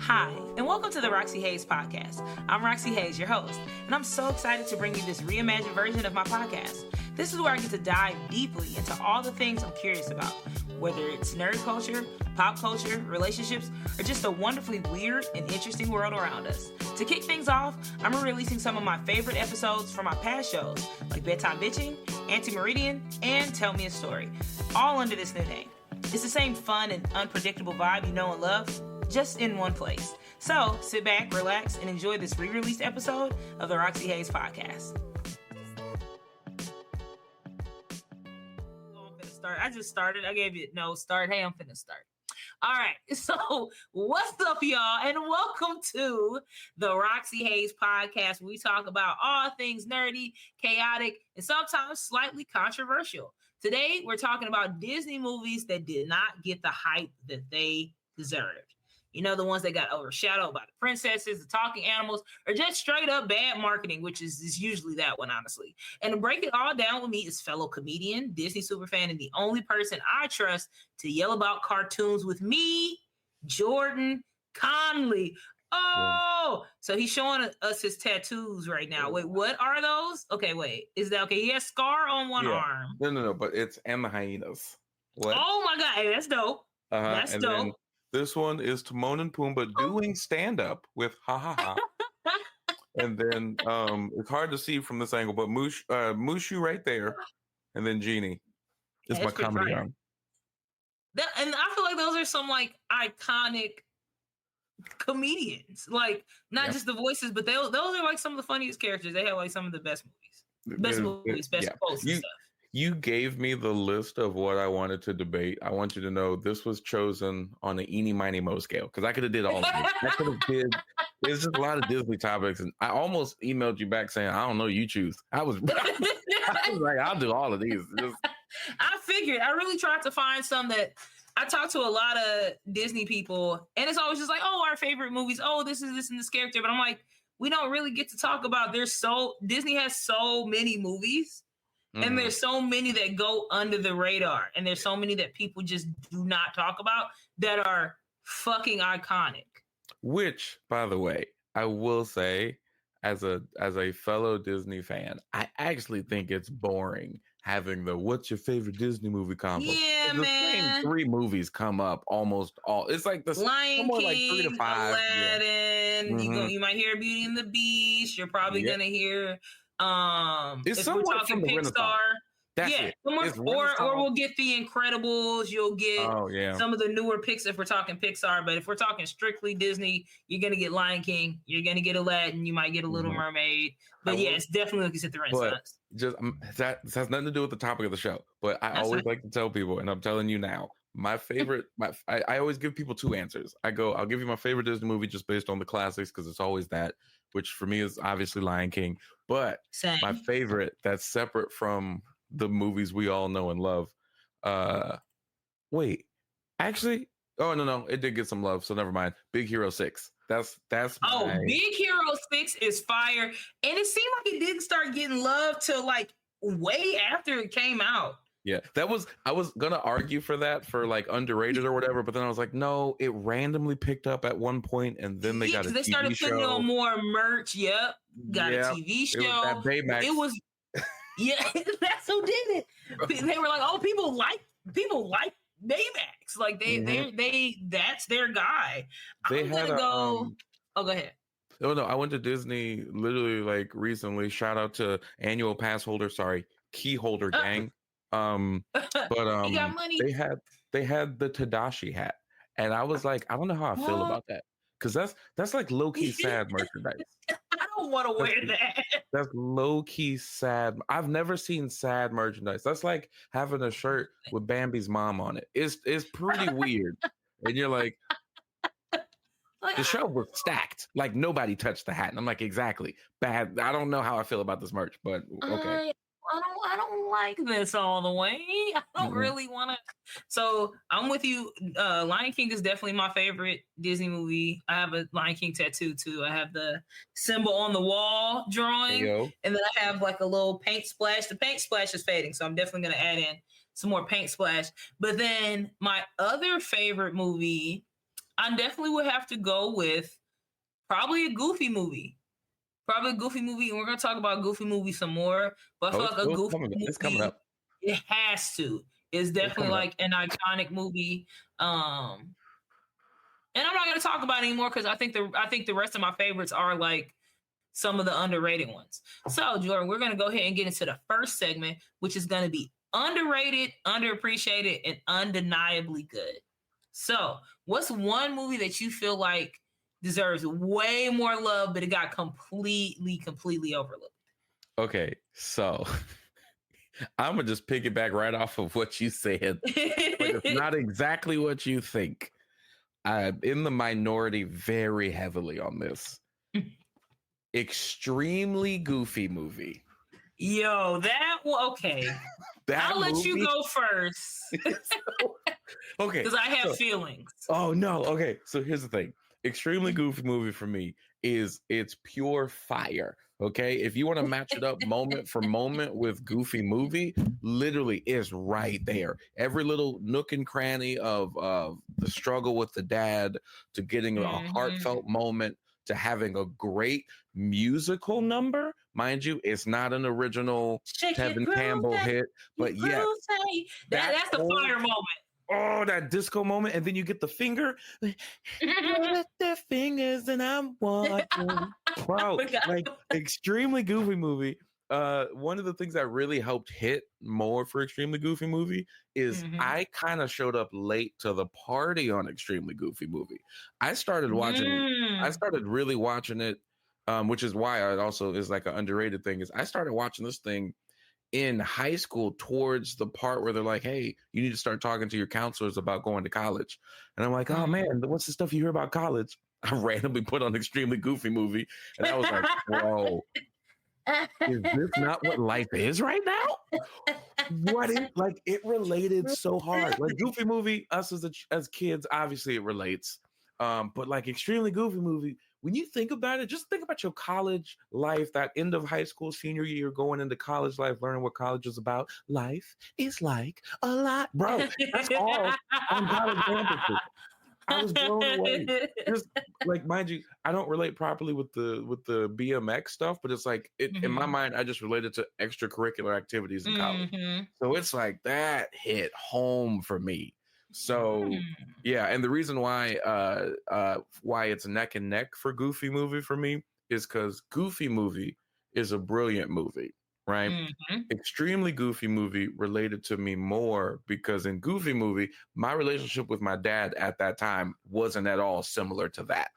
Hi, and welcome to the Roxxy Haze podcast. I'm Roxxy Haze, your host, and I'm so excited to bring you this reimagined version of my podcast. This is where I get to dive deeply into all the things I'm curious about, whether it's nerd culture, pop culture, relationships, or just a wonderfully weird and interesting world around us. To kick things off, I'm releasing some of my favorite episodes from my past shows, like Bedtime Bitching, Anti-Meridian, and Tell Me a Story, all under this new name. It's the same fun and unpredictable vibe you know and love, just in one place. So sit back, relax, and enjoy this re-released episode of the Roxxy Haze podcast. I just started. I gave it no start. Hey, I'm finna start. All right. So what's up, y'all? And welcome to the Roxxy Haze podcast, where we talk about all things nerdy, chaotic, and sometimes slightly controversial. Today, we're talking about Disney movies that did not get the hype that they deserved. You know, the ones that got overshadowed by the princesses, the talking animals, or just straight up bad marketing, which is usually that one, honestly. And to break it all down with me is fellow comedian, Disney superfan, and the only person I trust to yell about cartoons with me, Jordan Conley. Oh, so he's showing us his tattoos right now. Wait, what are those? Okay, wait. Is that okay? He has scar on one arm. No, but it's and the hyenas. What? Oh my God, hey, that's dope. That's and dope. This one is Timon and Pumbaa doing stand-up with ha ha ha. And then it's hard to see from this angle, but Mushu right there, and then Genie is my comedy arm. And I feel like those are some like iconic comedians, like not just the voices, but those are like some of the funniest characters. They have like some of the best movies, best quotes and stuff. You gave me the list of what I wanted to debate. I want you to know this was chosen on an eeny, miny, mo scale, because I could have did all of it. I could have did. There's just a lot of Disney topics, and I almost emailed you back saying, "I don't know, you choose." I was like, "I'll do all of these." I figured. I really tried to find some that I talked to a lot of Disney people, and it's always just like, "Oh, our favorite movies. Oh, this is this and this character." But I'm like, we don't really get to talk about. Disney has so many movies. And there's so many that go under the radar. And there's so many that people just do not talk about that are fucking iconic. Which, by the way, I will say, as a fellow Disney fan, I actually think it's boring having the "what's your favorite Disney movie" combo. Yeah, the same 3 movies come up almost all. It's like the Lion King, like 3 to 5. Aladdin. Yeah. You might hear Beauty and the Beast. You're probably gonna hear it's if we're talking Pixar. Or we'll get The Incredibles. You'll get some of the newer Pixar if we're talking Pixar. But if we're talking strictly Disney, you're gonna get Lion King. You're gonna get Aladdin. You might get a Little Mermaid. But it's definitely like you said, the Renaissance. Just that has nothing to do with the topic of the show. But I always like to tell people, and I'm telling you now, my favorite. I always give people 2 answers. I'll give you my favorite Disney movie just based on the classics, because it's always that, which for me is obviously Lion King. But my favorite that's separate from the movies we all know and love. It did get some love, so never mind. Big Hero 6. That's Big Hero 6 is fire, and it seemed like it didn't start getting love till like way after it came out. Yeah, I was gonna argue for that, for like underrated or whatever, but then I was like, no, it randomly picked up at one point, and then they got a TV show. They started putting on more merch. Yep, got a TV show. It was yeah, that's who did it. They were like, oh, people like Baymax. Like they that's their guy. They had go ahead. Oh no, I went to Disney literally like recently. Shout out to annual pass holder, key holder gang. But he got money. They had the Tadashi hat, and I was like, I don't know how I feel about that, because that's like low key sad merchandise. I don't want to wear that. That's low key sad. I've never seen sad merchandise. That's like having a shirt with Bambi's mom on it. It's pretty weird, and you're like, the show was stacked. Like nobody touched the hat, and I'm like, exactly. Bad. I don't know how I feel about this merch, but okay. I don't like this all the way. I don't really want to. So I'm with you. Lion King is definitely my favorite Disney movie. I have a Lion King tattoo too. I have the symbol on the wall drawing, and then I have like a little paint splash. The paint splash is fading, so I'm definitely going to add in some more paint splash. But then my other favorite movie I definitely would have to go with probably a Goofy movie. Probably a Goofy movie, and we're gonna talk about Goofy movie some more. But I feel like a Goofy it's coming movie, up. it has to. It's It's definitely coming up. like an iconic movie. And I'm not gonna talk about it anymore because I think the rest of my favorites are like some of the underrated ones. So, Jordan, we're gonna go ahead and get into the first segment, which is gonna be underrated, underappreciated, and undeniably good. So, what's one movie that you feel like deserves way more love, but it got completely overlooked? Okay, so I'm gonna just piggyback right off of what you said. But it's not exactly what you think. I'm in the minority very heavily on this. Extremely Goofy movie. Yo, okay. I'll let you go first. Okay. Because I have feelings. Oh no. Okay. So here's the thing. Extremely Goofy movie for me is it's pure fire. Okay. If you want to match it up moment for moment with Goofy movie, literally is right there. Every little nook and cranny of the struggle with the dad to getting a heartfelt moment to having a great musical number. Mind you, it's not an original Tevin Campbell hit, but yes, that's the fire moment. Oh, that disco moment, and then you get the finger. Their fingers, and I'm watching. Bro, like Extremely Goofy movie. One of the things that really helped hit more for Extremely Goofy movie is I kind of showed up late to the party on Extremely Goofy movie. I started really watching it, which is why it also is like an underrated thing. Is I started watching this thing in high school towards the part where they're like, hey, you need to start talking to your counselors about going to college. And I'm like, oh man, what's the stuff you hear about college? I randomly put on Extremely Goofy movie. And I was like, whoa, is this not what life is right now? What is like it related so hard. Like Goofy movie, us as kids, obviously it relates. But like Extremely Goofy movie, when you think about it, just think about your college life, that end of high school, senior year, going into college life, learning what college is about. Life is like a lot, bro. That's all on college campuses. I was blown away. Just like, mind you, I don't relate properly with the BMX stuff, but it's like in my mind, I just related to extracurricular activities in college. So it's like that hit home for me. So yeah, and the reason why it's neck and neck for Goofy movie for me is because Goofy movie is a brilliant movie, right? Extremely Goofy movie related to me more because in Goofy movie, my relationship with my dad at that time wasn't at all similar to that.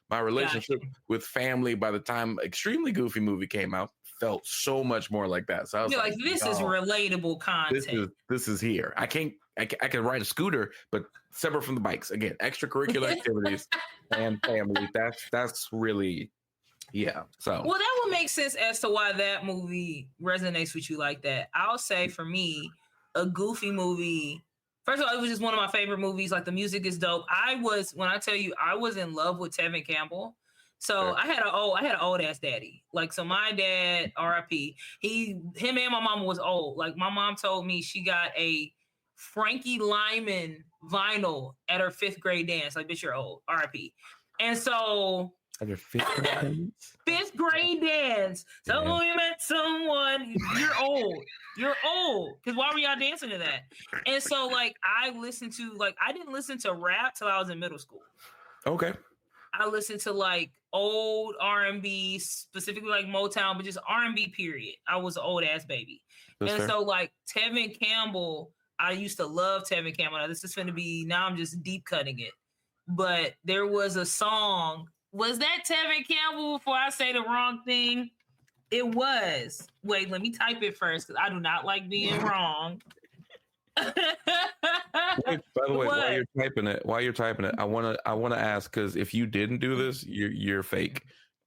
My relationship with family by the time Extremely Goofy movie came out felt so much more like that. So I was like, this is relatable content. This is here. I can ride a scooter, but separate from the bikes. Again, extracurricular activities and family. That's really, yeah. So well, that would make sense as to why that movie resonates with you like that. I'll say for me, a Goofy movie. First of all, it was just one of my favorite movies. Like the music is dope. I was in love with Tevin Campbell. So I had an old ass daddy. Like, so my dad, R.I.P. Him and my mama was old. Like my mom told me she got a Frankie Lyman vinyl at her 5th grade dance. Like, bitch, you're old. R.I.P. And so at your 5th grade dance? 5th grade dance. So we met someone. You're old. You're old. Because why were y'all dancing to that? And so like I didn't listen to rap till I was in middle school. Okay. I listened to like old R&B, specifically like Motown, but just R&B period. I was an old ass baby. So like Tevin Campbell, I used to love Tevin Campbell. Now this is going to be, now I'm just deep cutting it. But there was a song. Was that Tevin Campbell before I say the wrong thing? It was. Wait, let me type it first because I do not like being wrong. Wait, by the way, while you're typing it, I wanna ask, because if you didn't do this, you're fake.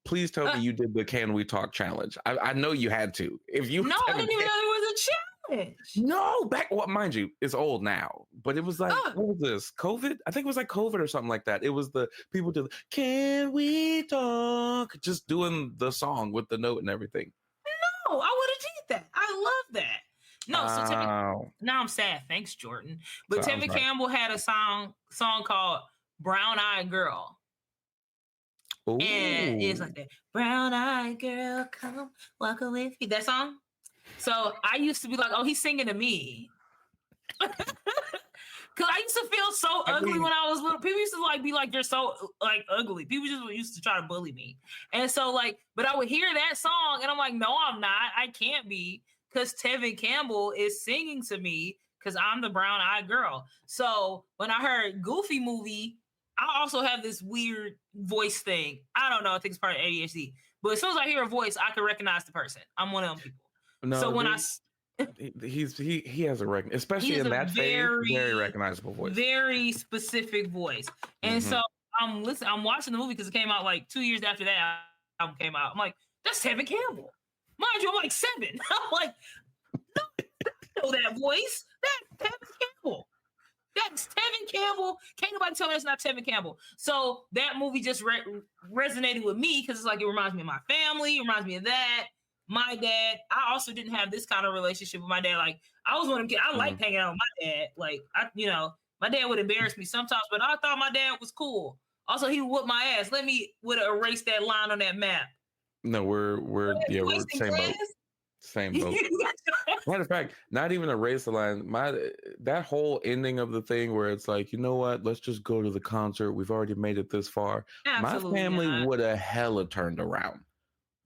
Please tell me you did the Can We Talk challenge. I know you had to. If you I didn't even know there was a challenge. No, mind you, it's old now, but it was like what was this? COVID? I think it was like COVID or something like that. It was the people do Can We Talk, just doing the song with the note and everything. No, I would have did that. I love that. No, so now I'm sad. Thanks, Jordan. But Tevin Campbell had a song called Brown Eyed Girl. Ooh. And it's like that. Brown Eyed Girl, come walk with me. That song. So I used to be like, oh, he's singing to me. Cause I used to feel so ugly when I was little. People used to like be like, "You're so like ugly." People just used to try to bully me, and so like, but I would hear that song, and I'm like, "No, I'm not. I can't be," because Tevin Campbell is singing to me because I'm the brown eyed girl. So when I heard Goofy movie, I also have this weird voice thing. I don't know. I think it's part of ADHD. But as soon as I hear a voice, I can recognize the person. I'm one of them people. No, so when he has a especially in that phase, very recognizable voice, very specific voice. And so I'm watching the movie because it came out like 2 years after that album came out. I'm like, that's Tevin Campbell. Mind you, I'm like 7. I'm like, no, I know that voice. That's Tevin Campbell. That's Tevin Campbell. Can't nobody tell me that's not Tevin Campbell. So that movie just resonated with me because it's like it reminds me of my family. It reminds me of that. My dad, I also didn't have this kind of relationship with my dad. Like I was one of them kids. I liked hanging out with my dad. Like my dad would embarrass me sometimes, but I thought my dad was cool. Also, he would whoop my ass. Would erase that line on that map. No, we're same boat. Same boat. Matter of fact, not even erase the line. That whole ending of the thing where it's like, you know what? Let's just go to the concert. We've already made it this far. Absolutely my family would have hella turned around.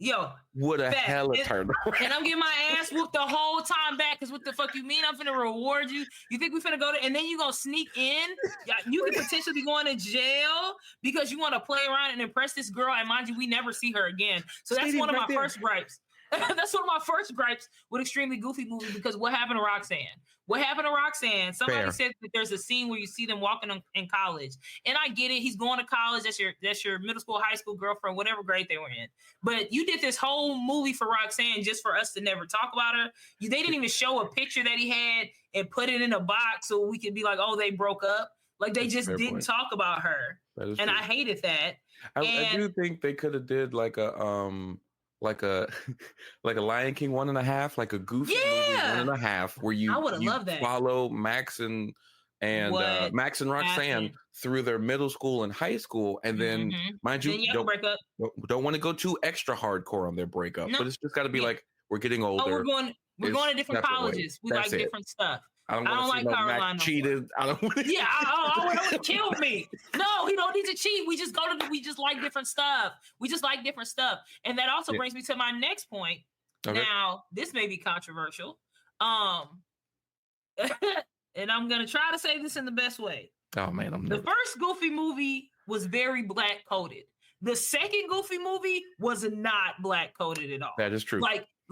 Yo, would have hella turned around. And I'm getting my ass whooped the whole time back because what the fuck you mean? I'm finna reward you. You think we finna go to, and then you gonna sneak in? You could potentially be going to jail because you want to play around and impress this girl. And mind you, we never see her again. So that's one of my first gripes. That's one of my first gripes with Extremely Goofy movie because what happened to Roxanne? What happened to Roxanne? Somebody said that there's a scene where you see them walking in college, and I get it. He's going to college. That's your middle school, high school girlfriend, whatever grade they were in. But you did this whole movie for Roxanne just for us to never talk about her. They didn't even show a picture that he had and put it in a box so we could be like, oh, they broke up. Like they just didn't talk about her, and true. I hated that. I do think they could have did like a like a Lion King 1.5, like a Goofy movie 1.5, where you follow Max and Roxanne through their middle school and high school, and then mind you, don't want to go too extra hardcore on their breakup, but it's just got to be like we're getting older. We're going to different colleges. We like different stuff. I don't like Caroline. Cheated. I don't want to. Yeah, I would kill me. No, he don't need to cheat. We just like different stuff. We just like different stuff, and that also brings me to my next point. Okay. Now, this may be controversial, and I'm gonna try to say this in the best way. Oh man, the first Goofy movie was very black coded. The second Goofy movie was not black coded at all. That is true.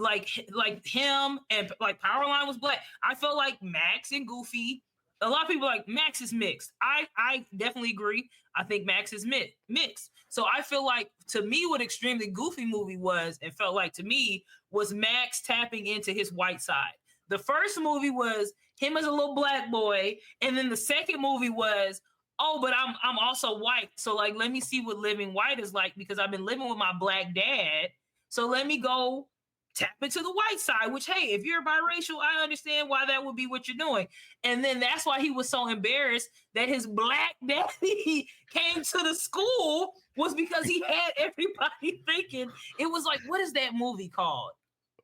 Like him and like Powerline was black. I felt like Max and Goofy. A lot of people like Max is mixed. I definitely agree. I think Max is mixed. So I feel like to me, what Extremely Goofy movie was and felt like to me was Max tapping into his white side. The first movie was him as a little black boy, and then the second movie was, oh, but I'm also white. So like, let me see what living white is like because I've been living with my black dad. So let me go tap into the white side, which, hey, if you're biracial, I understand why that would be what you're doing. And then that's why he was so embarrassed that his black daddy came to the school was because he had everybody thinking it was like, what is that movie called?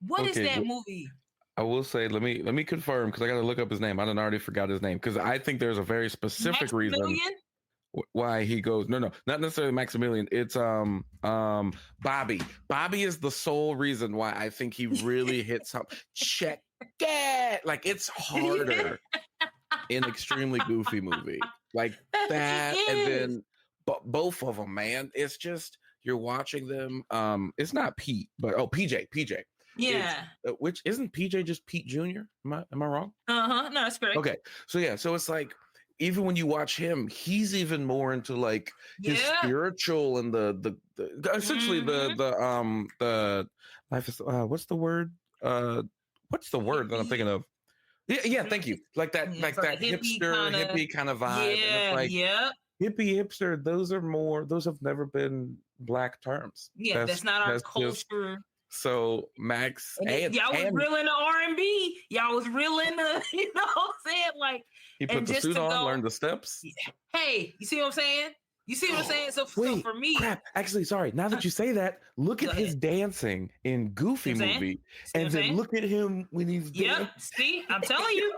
What is that movie? I will say, let me confirm because I got to look up his name. I done already forgot his name because I think there's a very specific reason why he goes. No, not necessarily Maximilian. It's Bobby. Bobby is the sole reason why I think he really hits something. Check it. Like it's harder in Extremely Goofy movie like that, and then both of them, man. It's just you're watching them. It's not Pete, but PJ. Yeah. Which isn't PJ just Pete Jr.? Am I wrong? No, that's correct. Okay. So it's like even when you watch him, he's even more into like his spiritual and the essentially the life is what's the word? What's the word that I'm thinking of? Yeah, thank you. Like that hippie kind of vibe. Yeah, and it's hippie, hipster, those have never been black terms. Yeah, that's not our culture. So Max y'all was real into R&B. Y'all was real into, you know what I'm saying? Like, he put the suit on, learned the steps. Hey, you see what I'm saying? You see what I'm saying? So, wait, so for me, crap. Actually, sorry. Now that you say that, look at his dancing in Goofy movie, and then look at him when he's dancing. See, I'm telling you,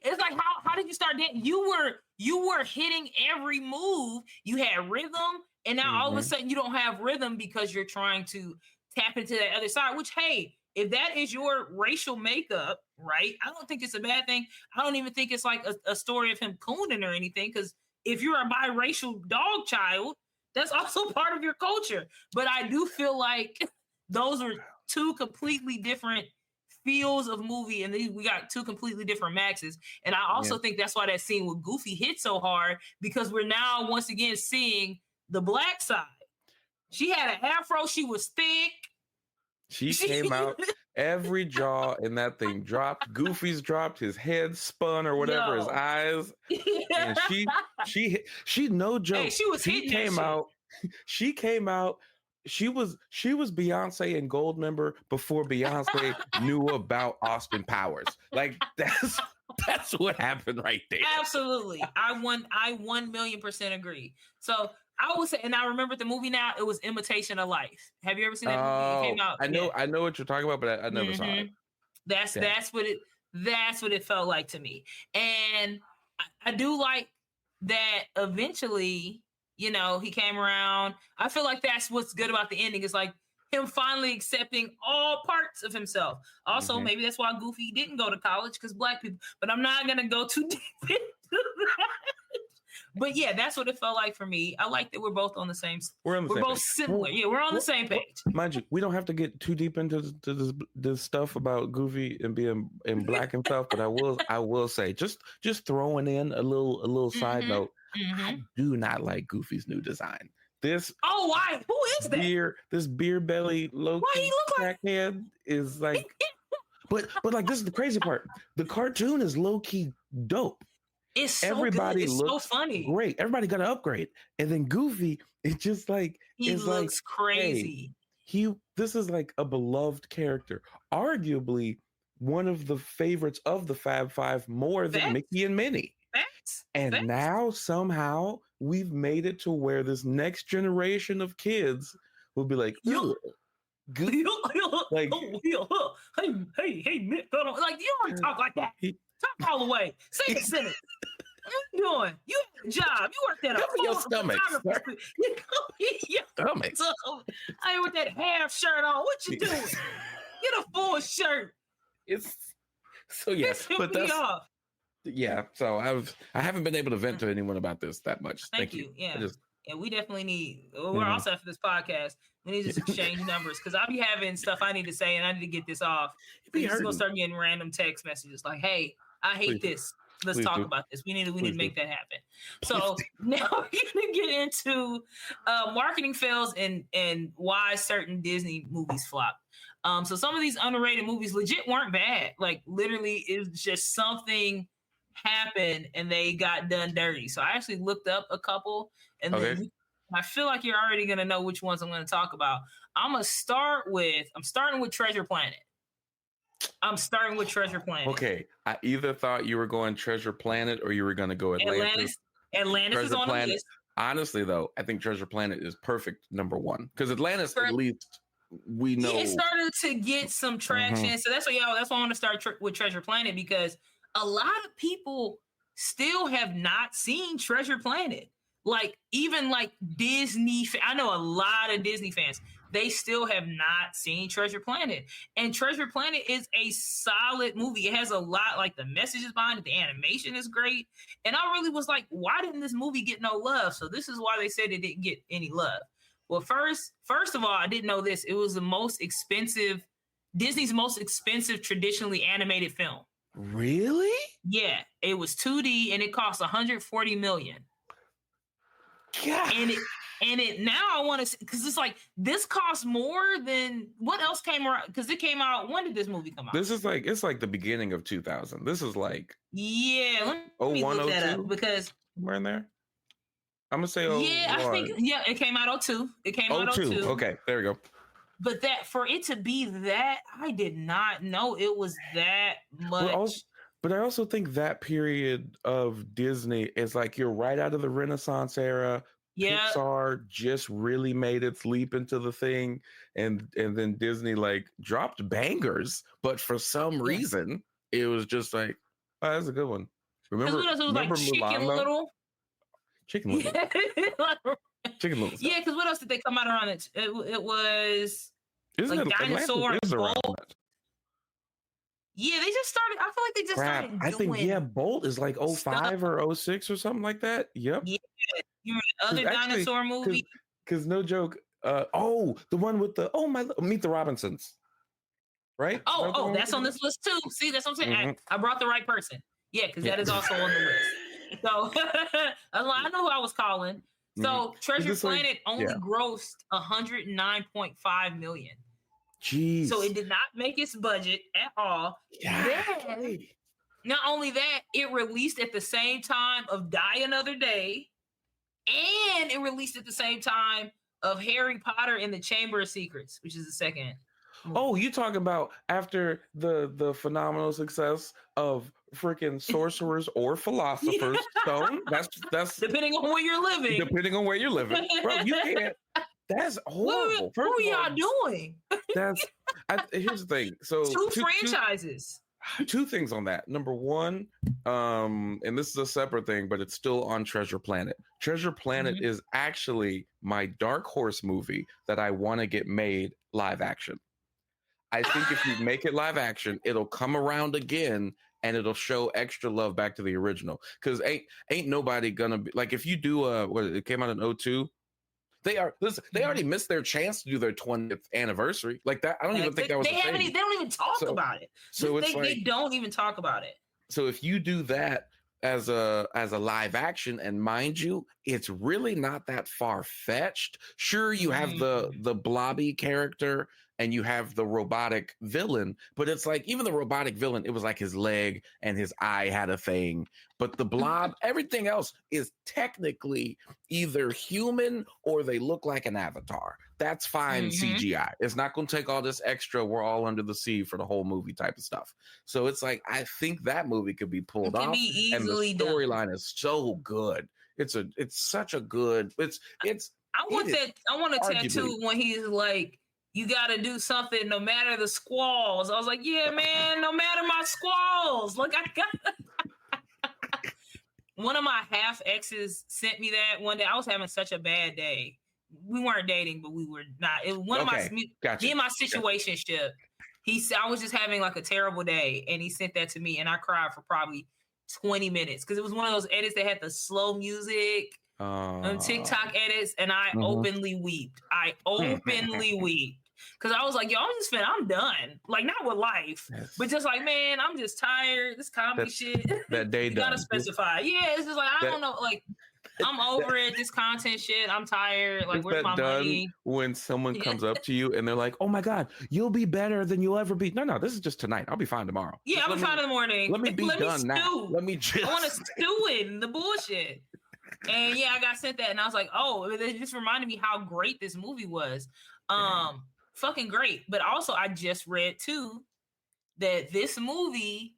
it's like how did you start dancing? You were hitting every move. You had rhythm, and now all of a sudden you don't have rhythm because you're trying to tap into that other side. Which, hey, if that is your racial makeup, right? I don't think it's a bad thing. I don't even think it's like a story of him cooning or anything, because if you're a biracial dog child, that's also part of your culture. But I do feel like those are two completely different feels of movie, and we got two completely different Maxes. And I also think that's why that scene with Goofy hit so hard, because we're now once again seeing the black side. She had an afro, she was thick. She came out, every jaw in that thing dropped. Goofy's dropped, his head spun or whatever, his eyes. And she no joke. Hey, she came out. She came out. She was Beyonce and Goldmember before Beyonce knew about Austin Powers. Like that's what happened right there. Absolutely. I 1,000,000% agree. So I would say, and I remember the movie now, it was Imitation of Life. Have you ever seen that movie? It came out. I know what you're talking about, but I never saw it. That's what it felt like to me. And I do like that eventually, you know, he came around. I feel like that's what's good about the ending. It's like him finally accepting all parts of himself. Also, maybe that's why Goofy didn't go to college, because black people, but I'm not going to go too deep into that. But yeah, that's what it felt like for me. I like that we're both on the same. We're both similar. Yeah, we're on the same page. Mind you, we don't have to get too deep into this stuff about Goofy and being in black and stuff. But I will say, just throwing in a little side note. I do not like Goofy's new design. Why? Who is that? This beer belly low crackhead is like. But like, this is the crazy part. The cartoon is low key dope. It's so everybody good. It's so funny. Great. Everybody got to upgrade. And then Goofy, it's just like he looks crazy. Hey, this is like a beloved character. Arguably one of the favorites of the Fab Five, more than Mickey and Minnie. And now somehow we've made it to where this next generation of kids will be like, Goofy. Like, hey, Mick, like, you don't talk like that. Talk all the way. Say the sentence. What are you doing? You have a job. You worked at your stomach. Stomach. I with that half shirt on. What you doing? Get a full shirt. But that's so I haven't been able to vent to anyone about this that much. Thank you. Yeah. We definitely need. We're also after this podcast. We need to just exchange numbers, because I'll be having stuff I need to say, and I need to get this off. We're just gonna start getting random text messages like, "Hey, I hate this. Let's talk about this. We need to make that happen." So now we're gonna get into marketing fails and why certain Disney movies flop. So some of these underrated movies legit weren't bad. Like, literally, it was just something happened and they got done dirty. So I actually looked up a couple, and then I feel like you're already gonna know which ones I'm gonna talk about. I'm starting with Treasure Planet. Okay, I either thought you were going Treasure Planet or you were going to go Atlantis. Atlantis is on the list. Honestly, though, I think Treasure Planet is perfect number one, because Atlantis, at least we know it started to get some traction. So that's why I want to start with Treasure Planet, because a lot of people still have not seen Treasure Planet. Like, even like Disney, I know a lot of Disney fans, they still have not seen Treasure Planet. And Treasure Planet is a solid movie. It has a lot, like, the messages behind it. The animation is great. And I really was like, why didn't this movie get no love? So this is why they said it didn't get any love. Well, first of all, I didn't know this. It was Disney's most expensive traditionally animated film. Really? Yeah. It was 2D and it cost $140 million. God. And it now I want to, because it's like, this costs more than what else came around, because it came out. When did this movie come out? This is like, it's like the beginning of 2000. This is like, let me look that up, because we're in there. I'm gonna say I think it came out 02. It came out 02. Okay, there we go. but that for it to be that, I did not know it was that much. But I also think that period of Disney is like you're right out of the Renaissance era. Yeah. Pixar just really made its leap into the thing, and then Disney like dropped bangers, but for some reason it was just like, oh, that's a good one. Remember it was like Chicken Mulan, Little? Chicken Little. Chicken Little. Yeah, because what else did they come out around it? It was like Dinosaur and Bolt. Yeah, they just started. I feel like they just started doing. I think Bolt is like 05 or 06 or something like that. Yep. Yeah, you remember the other dinosaur movie? Because no joke. The one with Meet the Robinsons. Right? Oh, that's on this list too. See, that's what I'm saying. Mm-hmm. I brought the right person. Yeah, because that is also on the list. So I know who I was calling. So Treasure Planet only grossed $109.5 million. Jeez. So it did not make its budget at all. Yeah. Then, not only that, it released at the same time of Die Another Day, and it released at the same time of Harry Potter and the Chamber of Secrets, which is the second movie. Oh, you talking about after the phenomenal success of freaking Sorcerer's or Philosopher's Stone? That's depending on where you're living. Depending on where you're living, bro. You can't. That's horrible. What are y'all doing? Here's the thing. So two franchises. Two things on that. Number one, and this is a separate thing, but it's still on Treasure Planet. Treasure Planet is actually my dark horse movie that I want to get made live action. I think if you make it live action, it'll come around again and it'll show extra love back to the original. Because ain't nobody gonna be like, if you do it came out in 2002. They already missed their chance to do their 20th anniversary. Like that, I don't even think that was. They don't even talk about it. So they don't even talk about it. So if you do that as a live action, and mind you, it's really not that far fetched. Sure, you have the blobby character and you have the robotic villain, but it's like even the robotic villain, it was like his leg and his eye had a thing. But the blob, everything else is technically either human or they look like an avatar. That's fine CGI. It's not going to take all this extra, we're all under the sea for the whole movie type of stuff. So it's like, I think that movie could be pulled off. And the storyline is so good. It's such a good, I want a tattoo when he's like, you got to do something no matter the squalls. I was like, yeah, man, no matter my squalls. Like, I got one of my half exes sent me that one day. I was having such a bad day. We weren't dating, but we were not. It was one of my, me and my situationship. I was just having like a terrible day, and he sent that to me, and I cried for probably 20 minutes because it was one of those edits that had the slow music. TikTok edits, and I openly weeped. Because I was like, yo, I'm done. Like, not with life, but just like, man, I'm just tired. This comedy shit. That day you gotta specify. Yeah, it's just like, I don't know. Like, I'm over it. This content shit. I'm tired. Like, where's my money? When someone comes up to you and they're like, oh my God, you'll be better than you'll ever be. No, this is just tonight. I'll be fine tomorrow. Yeah, I'll be fine in the morning. Let me be done now. Let me just. I want to stew in the bullshit. And yeah, I got sent that, and I was like, oh, it just reminded me how great this movie was. Fucking great. But also, I just read too that this movie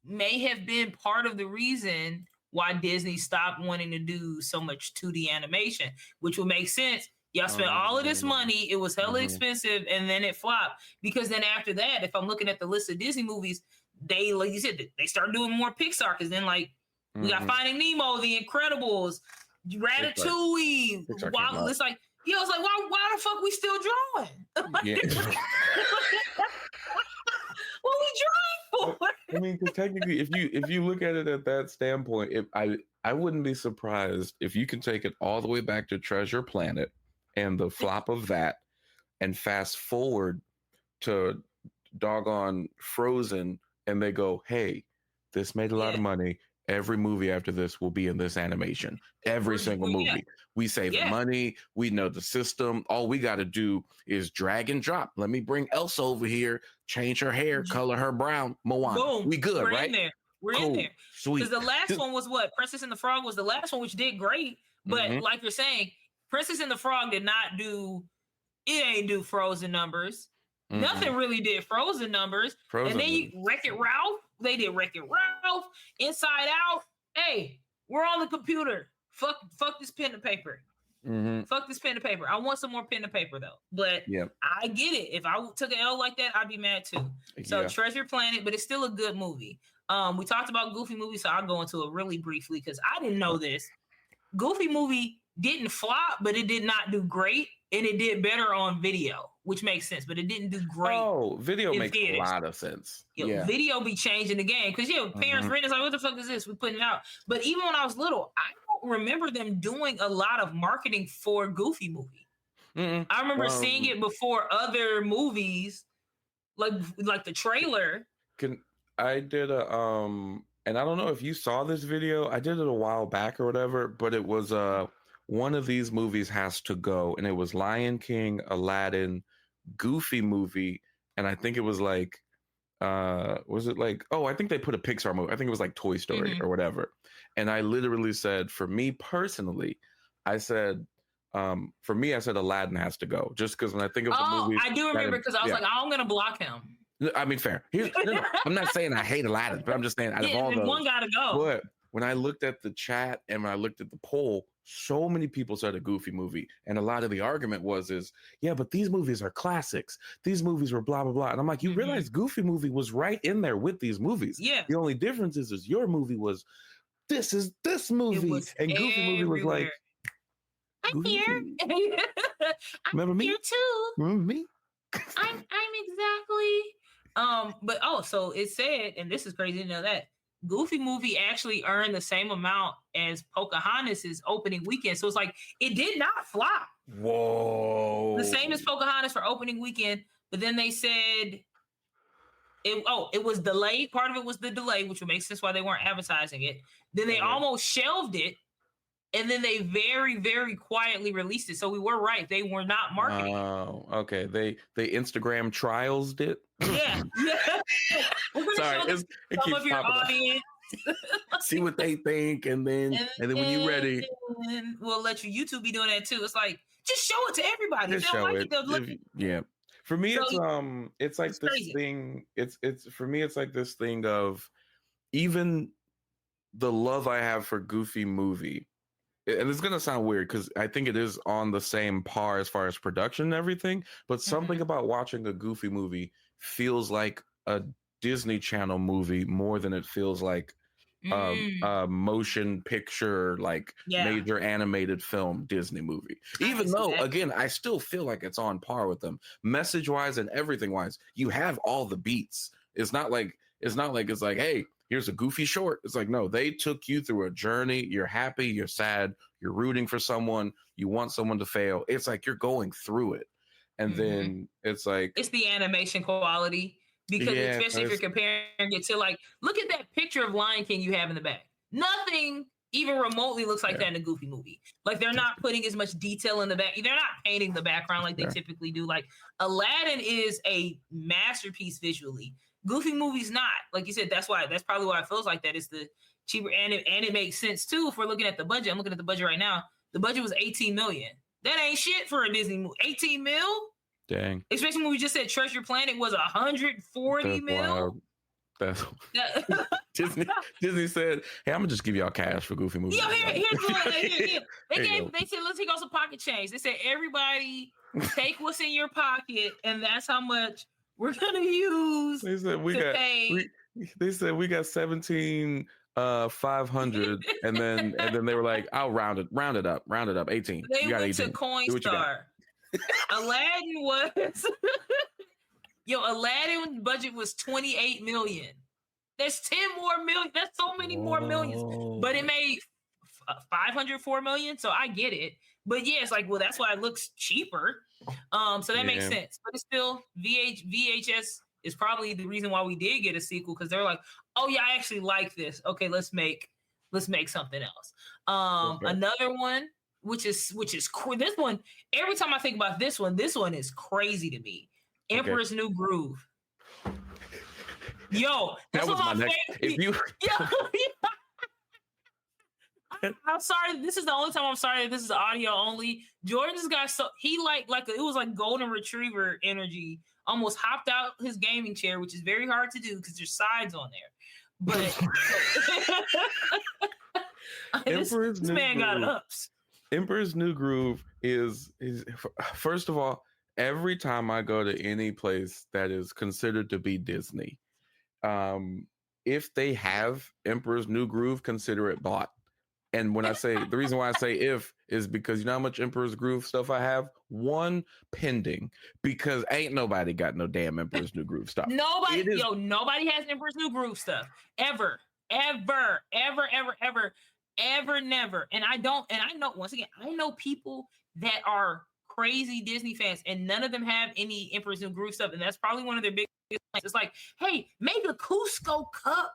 may have been part of the reason why Disney stopped wanting to do so much 2D animation, which would make sense. Y'all spent all of this money, it was hella expensive, and then it flopped. Because then after that, if I'm looking at the list of Disney movies, they, like you said, they started doing more Pixar, because then like we got Finding Nemo, The Incredibles, Ratatouille. Wow, it's like, yeah, I was like, why the fuck we still drawing? Like, what we drawing for? I mean, because technically, if you look at it at that standpoint, I wouldn't be surprised if you can take it all the way back to Treasure Planet and the flop of that, and fast forward to doggone Frozen, and they go, hey, this made a lot of money. Every movie after this will be in this animation. Every single movie. We save money. We know the system. All we got to do is drag and drop. Let me bring Elsa over here, change her hair, color her brown. Moana. Boom. We good, right? In there. We're in there. Sweet. Because the last one was what? Princess and the Frog was the last one, which did great. But like you're saying, Princess and the Frog did not do It ain't do Frozen numbers. Nothing really did Frozen numbers. Frozen, and then Wreck-It Ralph. They did Wreck-It Ralph. Inside Out. Hey, we're on the computer. Fuck this pen and paper. Fuck this pen and paper. I want some more pen and paper though. But I get it. If I took an L like that, I'd be mad too. So Treasure Planet, but it's still a good movie. We talked about Goofy movies, so I'll go into it really briefly because I didn't know this. Goofy movie didn't flop, but it did not do great, and it did better on video, which makes sense. But it didn't do great. Oh, video makes a lot of sense. Video be changing the game because parents read it's like, what the fuck is this? We putting it out. But even when I was little, I don't remember them doing a lot of marketing for Goofy movie. I remember seeing it before other movies, like the trailer. I did and I don't know if you saw this video. I did it a while back or whatever, but it was one of these movies has to go, and it was Lion King, Aladdin, Goofy movie, and I think it was like was it like, I think they put a Pixar movie. I think it was like Toy Story or whatever. And I literally said, for me personally, I said Aladdin has to go, just because when I think of the movie, I do remember because I was like, I'm gonna block him. I mean, fair. I'm not saying I hate Aladdin, but I'm just saying out of all those, one gotta go. But when I looked at the chat and when I looked at the poll, so many people said a Goofy movie, and a lot of the argument was, but these movies are classics. These movies were blah blah blah, and I'm like, you realize Goofy movie was right in there with these movies. Yeah. The only difference is your movie was this movie, and Goofy movie was like, I'm here. Remember me? Here too. Remember me? I'm exactly. So it said, and this is crazy to know that Goofy movie actually earned the same amount as Pocahontas' opening weekend. So it's like it did not flop. Whoa. The same as Pocahontas for opening weekend, but then they said it was delayed. Part of it was the delay, which would make sense why they weren't advertising it. Then they almost shelved it. And then they very, very quietly released it. So we were right. They were not marketing. Oh, okay. They Instagram trials it. Yeah. Sorry, it some of your audience. See what they think, and then when you're ready, we'll let your YouTube be doing that too. It's like just show it to everybody. Just show it. For me, it's like this crazy thing. It's for me, it's like this thing of even the love I have for Goofy movie. And it's going to sound weird because I think it is on the same par as far as production and everything. But something about watching a Goofy movie feels like a Disney Channel movie more than it feels like a motion picture, major animated film Disney movie. Even though, again, I still feel like it's on par with them. Message wise and everything wise, you have all the beats. It's not like it's like, hey, here's a Goofy short. It's like, no, they took you through a journey. You're happy, you're sad, you're rooting for someone, you want someone to fail. It's like you're going through it. And then it's like, it's the animation quality, because especially if you're comparing it to look at that picture of Lion King you have in the back. Nothing even remotely looks like that in a Goofy movie. Like they're not putting as much detail in the back. They're not painting the background like they typically do. Like Aladdin is a masterpiece visually. Goofy movie's not. Like you said, that's probably why it feels like that. It's the cheaper, and it makes sense too if we're looking at the budget. I'm looking at the budget right now. The budget was $18 million. That ain't shit for a Disney movie. 18 mil? Dang. Especially when we just said Treasure Planet was 140 mil. That's Disney said, hey, I'm gonna just give y'all cash for Goofy movies. Here's what they said, let's take out some pocket change. They said, everybody take what's in your pocket, and that's how much we're gonna use. They said we got 17 500, and then they were like, I'll round it up 18. They you got went 18. to Coinstar. Aladdin was Aladdin budget was 28 million. There's 10 more million. That's so many more millions. But it made 504 million. So I get it. But yeah, it's like, well, that's why it looks cheaper. So that makes sense. But it's still VHS is probably the reason why we did get a sequel, because they're like, oh yeah, I actually like this. Okay, let's make something else. Another one, which is this one, every time I think about this one is crazy to me. Emperor's New Groove. Yo, that's that was my next. Favorite. If you, I I'm sorry. This is the only time I'm sorry that this is audio only. Jordan just got he like it was like golden retriever energy. Almost hopped out his gaming chair, which is very hard to do because there's sides on there. But this man got ups. Emperor's New Groove is first of all, every time I go to any place that is considered to be Disney, if they have Emperor's New Groove, consider it bought. And when I say, the reason why I say if is because you know how much Emperor's Groove stuff I have? One pending, because ain't nobody got no damn Emperor's New Groove stuff. Nobody has Emperor's New Groove stuff. Ever, never. And I know, once again, I know people that are crazy Disney fans and none of them have any Emperor's New Groove stuff. And that's probably one of their biggest plans. It's like, hey, make a Cusco cup.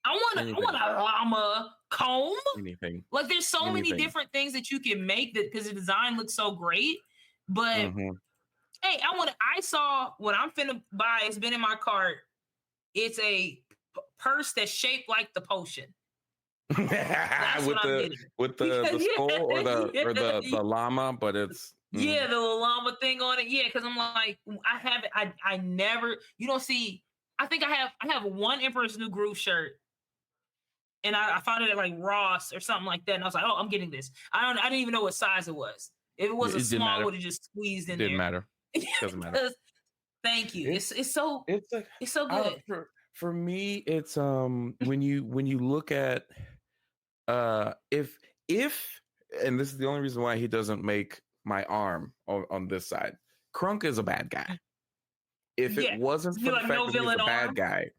I want a llama comb. Anything. Like there's so many different things that you can make that because the design looks so great. But hey, I saw what I'm finna buy. It's been in my cart. It's a purse that's shaped like the potion. with the skull or the llama, but it's yeah, the llama thing on it. Yeah, because I'm like, I never. You don't see. I think I have one Emperor's New Groove shirt. And I found it at like Ross or something like that. And I was like, oh, I'm getting this. I didn't even know what size it was. If it was a small, I would have just squeezed in there. Didn't matter. Doesn't matter. Thank you. It's so good. For me, it's when you look at if and this is the only reason why he doesn't make my arm on this side. Krunk is a bad guy. If it wasn't for the fact that he's a bad guy.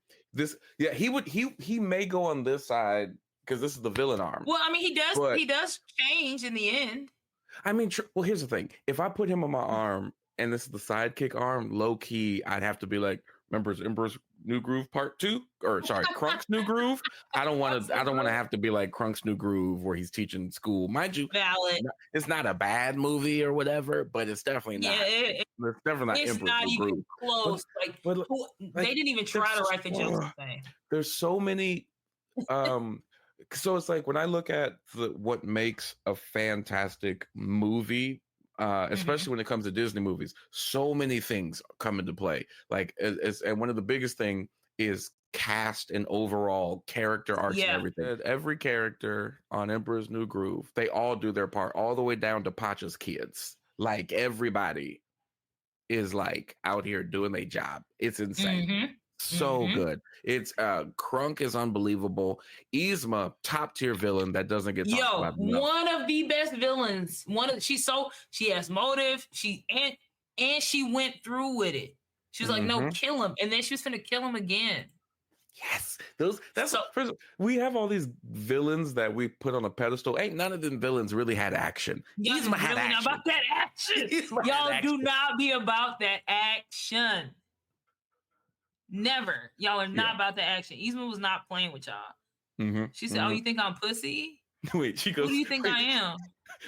He may go on this side because this is the villain arm. Well, I mean, he does change in the end. I mean, well, here's the thing: if I put him on my arm and this is the sidekick arm, low key, I'd have to be like, remember Emperor's New Groove Part 2, or sorry, Krunk's New Groove. I don't want to have to be like Krunk's New Groove where he's teaching school. Mind you, valid. It's not a bad movie or whatever, but it's definitely not. It's definitely not. It's Emperor's not New even Groove. close. But they didn't even try to write the jokes. There's so many. So it's like when I look at what makes a fantastic movie. Especially when it comes to Disney movies, so many things come into play. Like, and one of the biggest thing is cast and overall character arcs and everything. Every character on Emperor's New Groove, they all do their part, all the way down to Pacha's kids. Like everybody is like out here doing their job. It's insane. So good. It's Krunk is unbelievable. Yzma, top tier villain that doesn't get talked about enough. One of the best villains. She has motive. She went through with it. She was like, no, kill him, and then she was gonna kill him again. Yes, we have all these villains that we put on a pedestal. Ain't none of them villains really had action. Yzma had action. Not about that action. Y'all do not be about that action. Never. Y'all are not about the action. Yzma was not playing with y'all. She said, oh, you think I'm pussy? Wait, she goes, who do you think I am?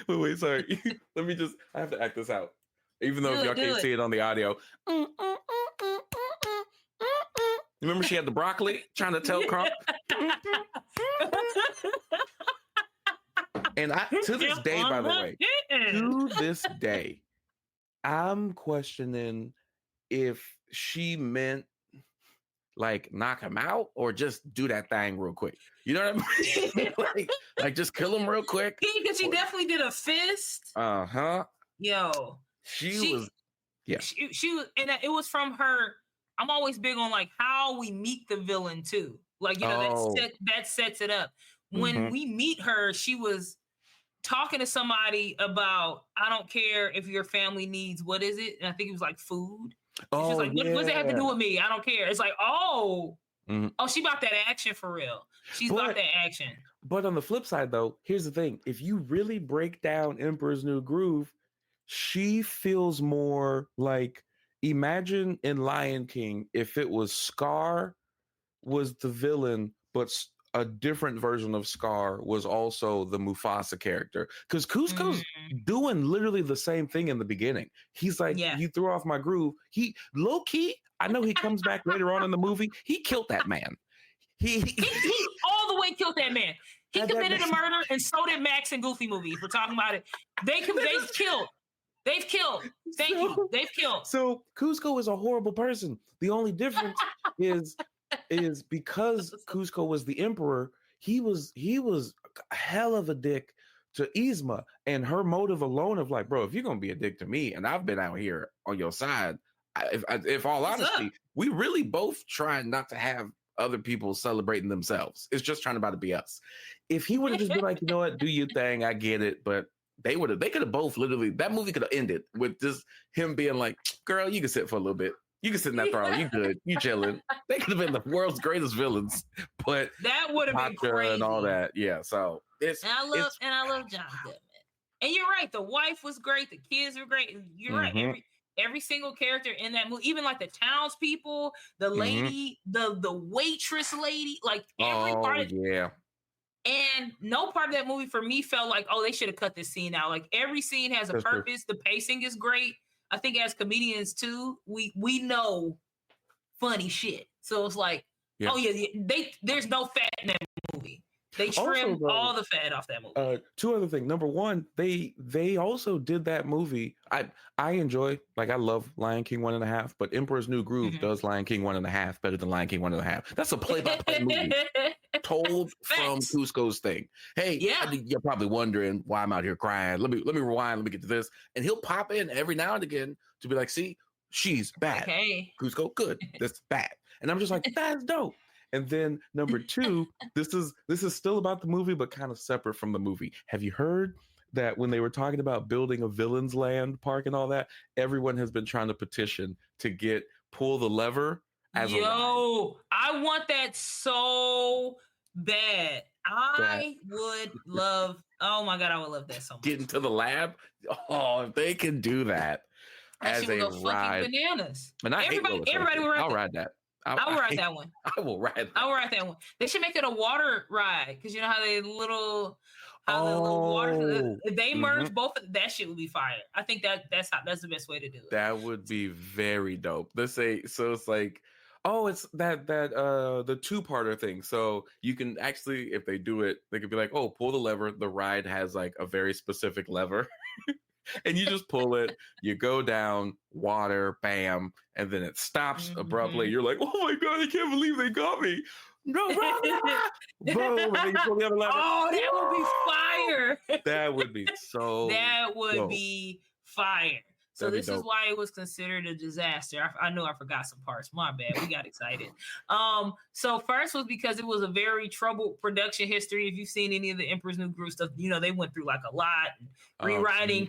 Wait, sorry. I have to act this out. Even though y'all can't see it on the audio. Remember she had the broccoli trying to tell Krunk? And to this day, by the way, to this day, I'm questioning if she meant like knock him out or just do that thing real quick. You know what I mean? like just kill him real quick. Because she definitely did a fist. Yo. She was, and it was from her. I'm always big on like how we meet the villain too. Like, you know, that sets it up. When we meet her, she was talking to somebody about, I don't care if your family needs, what is it? And I think it was like food. She's like, what does it have to do with me? I don't care. It's like, she bought that action for real. She's about that action. But on the flip side, though, here's the thing. If you really break down Emperor's New Groove, she feels more like, imagine in Lion King if it was Scar was the villain, but a different version of Scar was also the Mufasa character. Because Cusco's doing literally the same thing in the beginning. He's like, you threw off my groove. He low key, I know he comes back later on in the movie. He killed that man. He all the way killed that man. He committed a murder, and so did Max and Goofy movie. If we're talking about it, they've killed. They've killed. Thank you. They've killed. So Cusco is a horrible person. The only difference is because Cusco was the emperor, he was a hell of a dick to Yzma, and her motive alone of like, bro, if you're gonna be a dick to me, and I've been out here on your side, if all honesty, we really both trying not to have other people celebrating themselves. It's just trying to be us. If he would have just been like, you know what, do your thing, I get it, but they could have both literally, that movie could have ended with just him being like, girl, you can sit for a little bit. You can sit in that throne. You good. You chilling. They could have been the world's greatest villains, but that would have been crazy and all that. Yeah. So I love John Goodman. And you're right. The wife was great. The kids were great. You're right. Every single character in that movie, even like the townspeople, the lady, the waitress lady, like every part of And no part of that movie for me felt like, oh, they should have cut this scene out. Like every scene has a purpose. The pacing is great. I think as comedians too, we know funny shit. So it's like, oh yeah, there's no fat in that movie. They trimmed all the fat off that movie. Two other things. Number one, they also did that movie. I enjoy, like, I love Lion King 1.5, but Emperor's New Groove does Lion King 1.5 better than Lion King 1.5. That's a play-by-play movie told from Cusco's thing. Hey, you're probably wondering why I'm out here crying. Let me rewind. Let me get to this, and he'll pop in every now and again to be like, see, she's bad. Okay. Cusco, good. That's bad. And I'm just like, that's dope. And then number two, this is still about the movie, but kind of separate from the movie. Have you heard that when they were talking about building a Villains Land park and all that, everyone has been trying to petition to get Pull the Lever as a ride? I want that so bad. I would love, oh my God, I would love that so much. Get into the lab? Oh, if they can do that as a ride. Fucking bananas. And everybody will ride I'll ride that. I'll ride that one. I will ride that. I'll ride that one. They should make it a water ride, because you know how the little water, they merge both. That shit would be fire. I think that's the best way to do it. That would be very dope. Let's say, so it's like, it's that the two-parter thing. So you can actually, if they do it, they could be like, pull the lever. The ride has like a very specific lever. And you just pull it, you go down, water, bam, and then it stops abruptly. You're like, oh my God, I can't believe they got me. No, boom, and then you pull the other lever. Oh, that would be fire. That would be so That would dope. Be fire. So this is why it was considered a disaster. I know I forgot some parts. My bad. We got excited. So first was because it was a very troubled production history. If you've seen any of the Emperor's New Groove stuff, you know, they went through like a lot,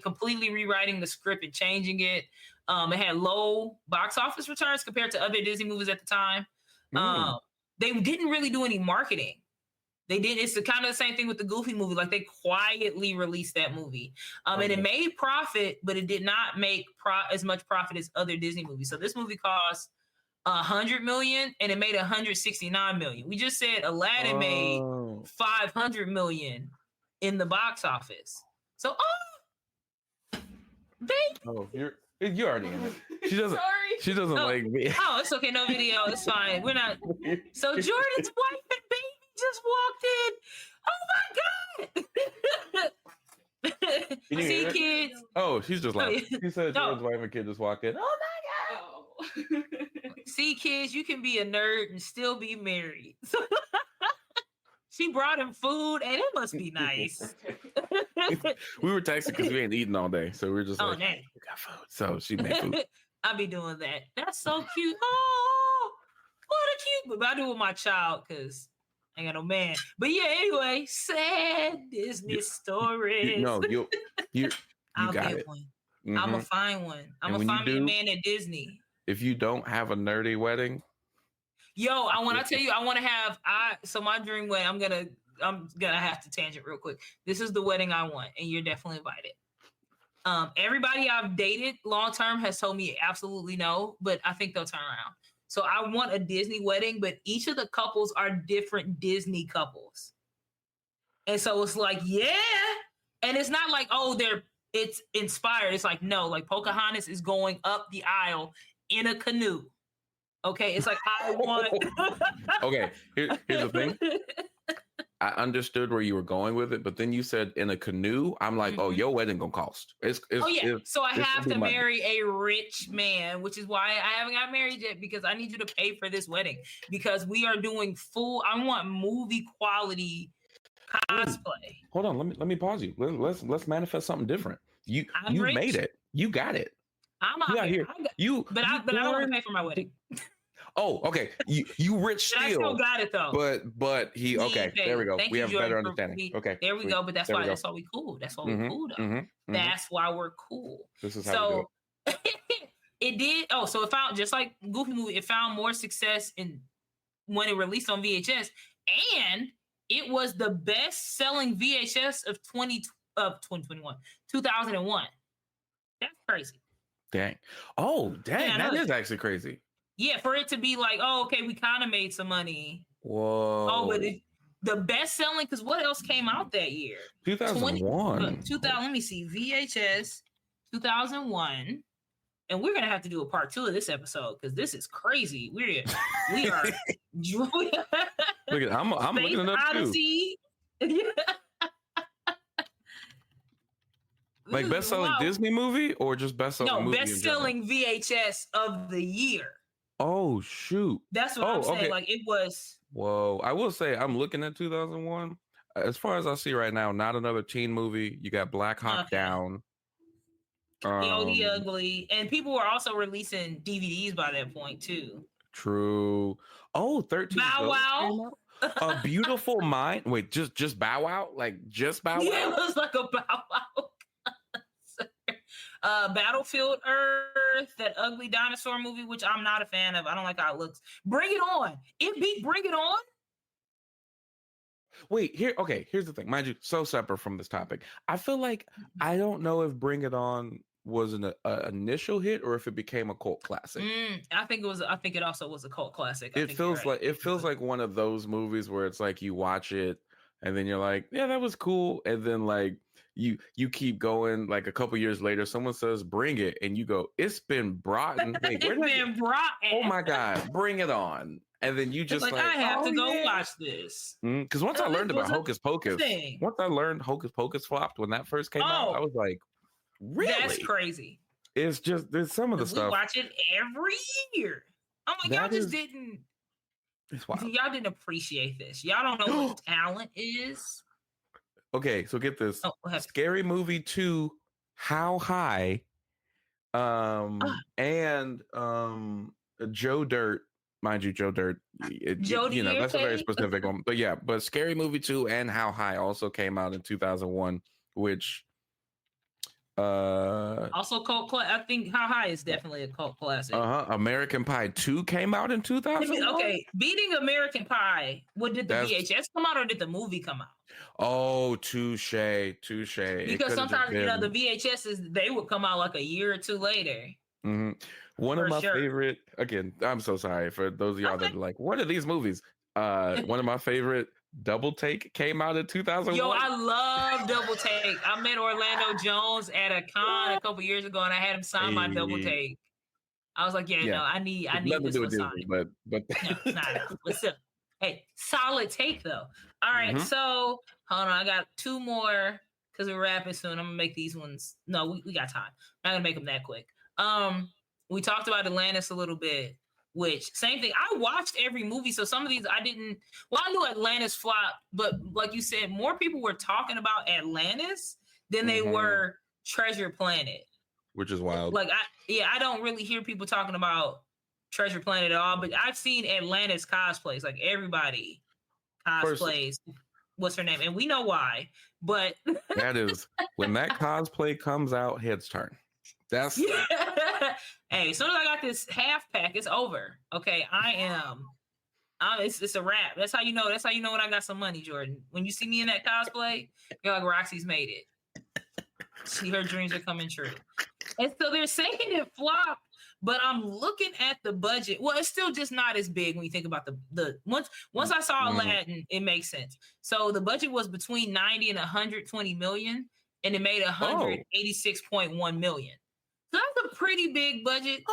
completely rewriting the script and changing it. It had low box office returns compared to other Disney movies at the time. They didn't really do any marketing. They did. It's kind of the same thing with the Goofy movie. Like they quietly released that movie, and it made profit, but it did not make as much profit as other Disney movies. So this movie cost $100 million, and it made $169 million. We just said Aladdin made $500 million in the box office. So, you're already in it. She doesn't. Sorry. She doesn't like me. Oh, it's okay. No video. It's fine. We're not. So Jordan's wife and baby just walked in. Oh my God. See, kids. Oh, she's just like, she said Jordan's wife and kid just walked in. Oh my God. See, kids, you can be a nerd and still be married. She brought him food, and it must be nice. We were texting because we ain't eating all day. So we were just like, we got food. So she made food. I'll be doing that. That's so cute. Oh, what a cute. But I do it with my child because I ain't got no man. But yeah, anyway, sad Disney stories. You got it. One. I'm gonna find one. I'm gonna find me a man at Disney. If you don't have a nerdy wedding, I want to tell you, I want to have. So my dream wedding. I'm gonna have to tangent real quick. This is the wedding I want, and you're definitely invited. Everybody I've dated long term has told me absolutely no, but I think they'll turn around. So I want a Disney wedding, but each of the couples are different Disney couples. And so it's like, yeah. And it's not like, it's inspired. It's like, no, like Pocahontas is going up the aisle in a canoe. Okay. It's like, I want. Okay. Here's the thing. I understood where you were going with it, but then you said in a canoe. I'm like, oh, your wedding gonna cost. So I have to marry a rich man, which is why I haven't got married yet, because I need you to pay for this wedding, because we are doing I want movie quality cosplay. Ooh, hold on, let me pause you. Let's manifest something different. You made it. You got it. I'm out here. But I don't want to pay for my wedding. Oh, okay. You rich still. I still got it though. But he okay. There we go. We have a better understanding. Okay. There we go. But that's why we cool. That's why we cool though. That's why we're cool. This is how we do it. It did. Oh, so it found, just like Goofy movie, it found more success when it released on VHS, and it was the best selling VHS of 2021. That's crazy. Dang. Oh, dang. That is actually crazy. Yeah, for it to be like, oh, okay, we kind of made some money. Whoa. Oh, but the best selling, because what else came out that year? 2001. 2000. Let me see. VHS 2001. And we're gonna have to do a part 2 of this episode because this is crazy. We are. Look at I'm looking it up Odyssey. too. Like best-selling Disney movie or just best-selling movie? No, best-selling VHS of the year. Oh shoot! That's what I'm saying. Okay. Like it was. Whoa! I will say I'm looking at 2001. As far as I see right now, not another teen movie. You got Black Hawk Down. The Ugly, and people were also releasing DVDs by that point too. True. Oh, 13. Bow Wow. A Beautiful Mind. Wait, just Bow Wow? Like just Bow Wow? Yeah, it was like a Bow Wow. Battlefield Earth, that ugly dinosaur movie, which I'm not a fan of. I don't like how it looks. Bring It On. It beat Bring It On. Wait, here's the thing. Mind you, so separate from this topic. I feel like I don't know if Bring It On was an initial hit or if it became a cult classic. I think it also was a cult classic. It feels like one of those movies where it's like you watch it and then you're like, yeah, that was cool, and then like you keep going. Like a couple years later, someone says, "Bring it," and you go, "It's been brought." Oh my god, Bring It On! And then you just I have to go watch this. Because once I learned about Hocus Pocus, flopped when that first came out, I was like, really? That's crazy. It's just there's some of the stuff. We watch it every year. I'm like, y'all just didn't. Y'all didn't appreciate this. Y'all don't know what talent is. Okay, so get this. Scary Movie 2, How High, and Joe Dirt. Mind you, Joe Dirt. That's a very specific one. But yeah, Scary Movie 2 and How High also came out in 2001, which also cult classic. I think How High is definitely a cult classic. American Pie 2 came out in 2001. Okay, beating American Pie. What did the VHS come out or did the movie come out? Oh, touche. Because sometimes the VHSs they would come out like a year or two later. Mm-hmm. One of my favorite. Again, I'm so sorry for those of y'all that are like, what are these movies? One of my favorite, Double Take, came out in 2001. Yo, I love Double Take. I met Orlando Jones at a con a couple years ago, and I had him sign my Double Take. I was like, no, I need this one signed. But no. But still, hey, solid take though. All right, so hold on, I got 2 more because we're wrapping soon. I'm gonna make these ones. No, we got time. I'm not gonna make them that quick. We talked about Atlantis a little bit, which same thing. I watched every movie, so some of these I didn't. Well, I knew Atlantis flopped, but like you said, more people were talking about Atlantis than they were Treasure Planet, which is wild. Like I don't really hear people talking about Treasure Planet at all, but I've seen Atlantis cosplays. Like everybody cosplays. What's her name? And we know why. But that is when that cosplay comes out, heads turn. That's Hey, as soon as I got this half pack, it's over. Okay, it's a wrap. That's how you know. That's how you know when I got some money, Jordan. When you see me in that cosplay, you're like, Roxy's made it. Her dreams are coming true. And so they're saying it flopped, but I'm looking at the budget. Well, it's still just not as big when you think about the once I saw Aladdin, it makes sense. So the budget was between 90 and 120 million, and it made 186.1 million. So that's a pretty big budget.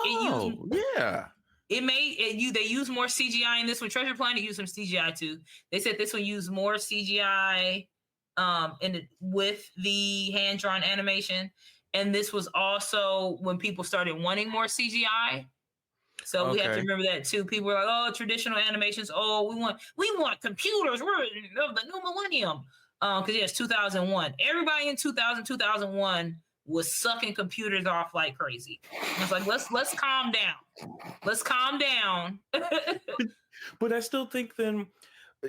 Yeah. They used more CGI in this one. Treasure Planet used some CGI too. They said this one used more CGI with the hand-drawn animation. And this was also when people started wanting more CGI. So we have to remember that too. People were like, "Oh, traditional animations. Oh, we want computers. We're of the new millennium." Because it's 2001. Everybody in 2001 was sucking computers off like crazy. And it's like, let's calm down. Let's calm down. But I still think then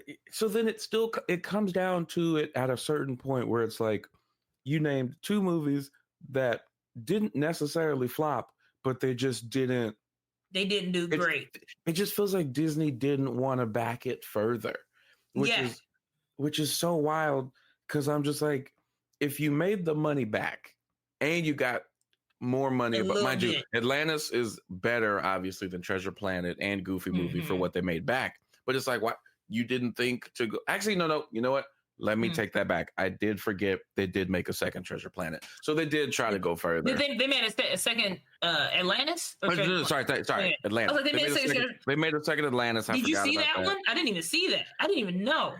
it comes down to it at a certain point where it's like you named two movies that didn't necessarily flop, but they just didn't. They didn't do great. It just feels like Disney didn't want to back it further, which is so wild. Because I'm just like, if you made the money back and you got more money, but mind you, Atlantis is better obviously than Treasure Planet and Goofy Movie for what they made back. But it's like, what, you didn't think to go? Actually, no. You know what? Let me take that back. I did forget they did make a second Treasure Planet, so they did try to go further. They made a second Atlantis. Sorry, Atlantis. Like they made a second Atlantis. Did you see that one? I didn't even see that. I didn't even know.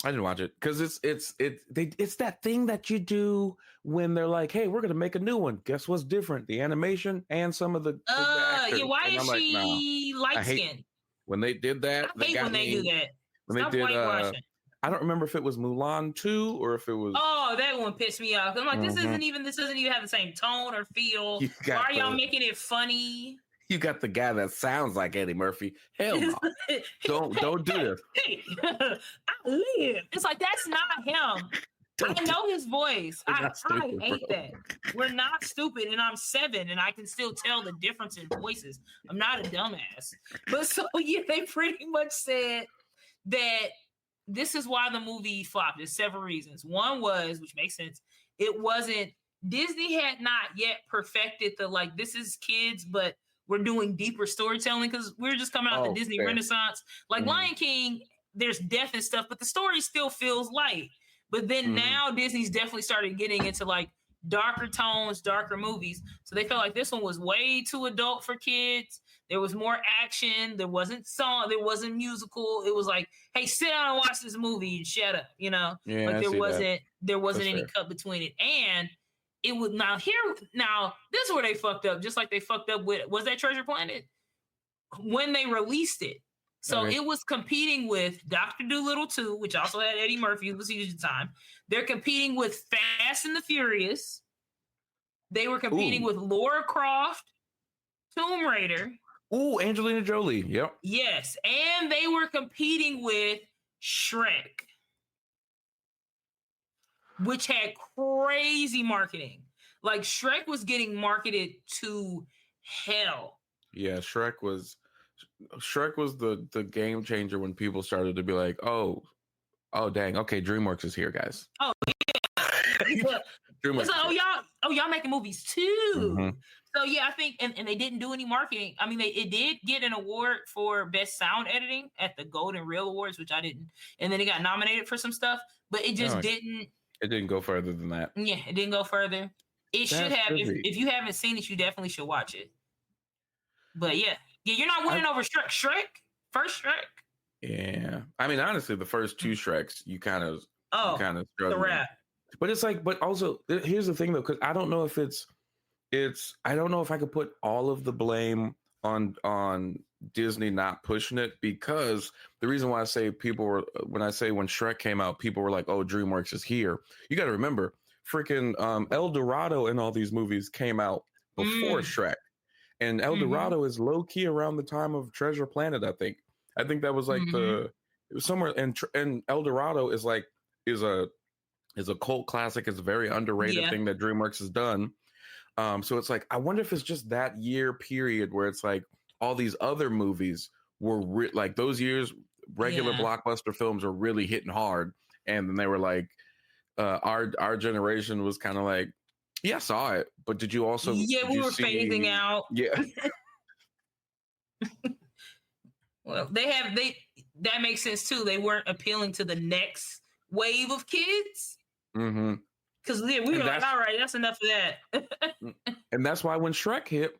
I didn't watch it because it's that thing that you do when they're like, "Hey, we're gonna make a new one." Guess what's different? The animation and some of the actors. Yeah. Why is she light skinned? When they did that, I hate when they do that. Stop whitewashing. I don't remember if it was Mulan 2 or if it was. Oh, that one pissed me off. I'm like, this doesn't even have the same tone or feel. Why are y'all making it funny? You got the guy that sounds like Eddie Murphy. Hell no. don't do this. Hey, I live. It's like, that's not him. I know his voice. I hate that. We're not stupid, and I'm 7, and I can still tell the difference in voices. I'm not a dumbass. But so, yeah, they pretty much said that this is why the movie flopped. There's several reasons. One was, which makes sense, Disney had not yet perfected this is kids, but we're doing deeper storytelling because we're just coming out the Disney Renaissance. Lion King, there's death and stuff, but the story still feels light. But then now Disney's definitely started getting into darker tones, darker movies. So they felt like this one was way too adult for kids. There was more action. There wasn't song. There wasn't musical. It was like, hey, sit down and watch this movie and shut up. Yeah, there wasn't any cut between it. And it was now this is where they fucked up, just like they fucked up with, was that Treasure Planet? When they released it. So it was competing with Dr. Dolittle 2, which also had Eddie Murphy, who was huge at the time. They're competing with Fast and the Furious. They were competing with Lara Croft, Tomb Raider. Ooh, Angelina Jolie. Yep. Yes. And they were competing with Shrek, which had crazy marketing. Shrek was getting marketed to hell. Yeah, Shrek was the game changer when people started to be like, oh dang, okay, DreamWorks is here, guys. Oh yeah. DreamWorks. It's like, y'all making movies too. Mm-hmm. So yeah, I think, and they didn't do any marketing. I mean, it did get an award for best sound editing at the Golden Reel Awards, which I didn't, and then it got nominated for some stuff, but it just didn't. It didn't go further than that. Yeah, it didn't go further. It should have. If you haven't seen it, you definitely should watch it. But yeah, you're not winning over Shrek. First Shrek. Yeah, I mean, honestly, the first two Shreks, you kind of struggle. The rap. But it's but also here's the thing though, because I don't know if I don't know if I could put all of the blame on Disney not pushing it, because the reason why I say when Shrek came out, people were like, oh, DreamWorks is here. You got to remember, freaking El Dorado and all these movies came out before Shrek. And El Dorado is low key around the time of Treasure Planet, I think. I think that was it was somewhere, and El Dorado is a cult classic. It's a very underrated thing that DreamWorks has done. So it's I wonder if it's just that year period where it's all these other movies were those years, regular blockbuster films are really hitting hard. And then they were our generation was kind of yeah, I saw it, but did you also? Yeah, we were phasing out. Yeah. Well, that makes sense too. They weren't appealing to the next wave of kids. Mm-hmm. Because we were all right, that's enough of that. And that's why when Shrek hit,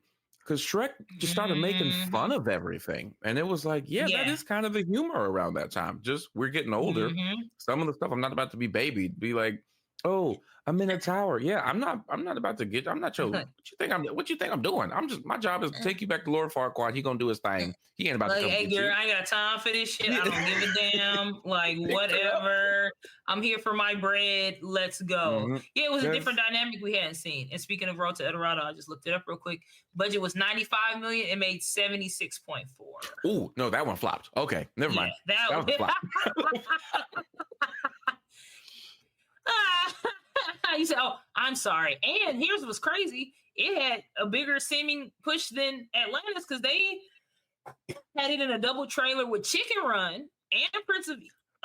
because Shrek just started making fun of everything. And it was like, yeah, that is kind of the humor around that time. Just we're getting older. Some of the stuff, I'm not about to be babied. Be like, oh, I'm in a tower. Yeah, I'm not about to get. I'm not your. What you think I'm doing? My job is to take you back to Lord Farquaad. He gonna do his thing. He ain't about to come hey, get you. I ain't got time for this shit. I don't give a damn. Like, whatever. I'm here for my bread. Let's go. Yeah, it was a different dynamic we hadn't seen. And speaking of Road to El Dorado, I just looked it up real quick. Budget was $95 million. It made 76.4. Ooh, no, that one flopped. Okay, never mind. That was a flop. You said, "Oh, I'm sorry." And here's what's crazy: it had a bigger seeming push than Atlantis because they had it in a double trailer with Chicken Run and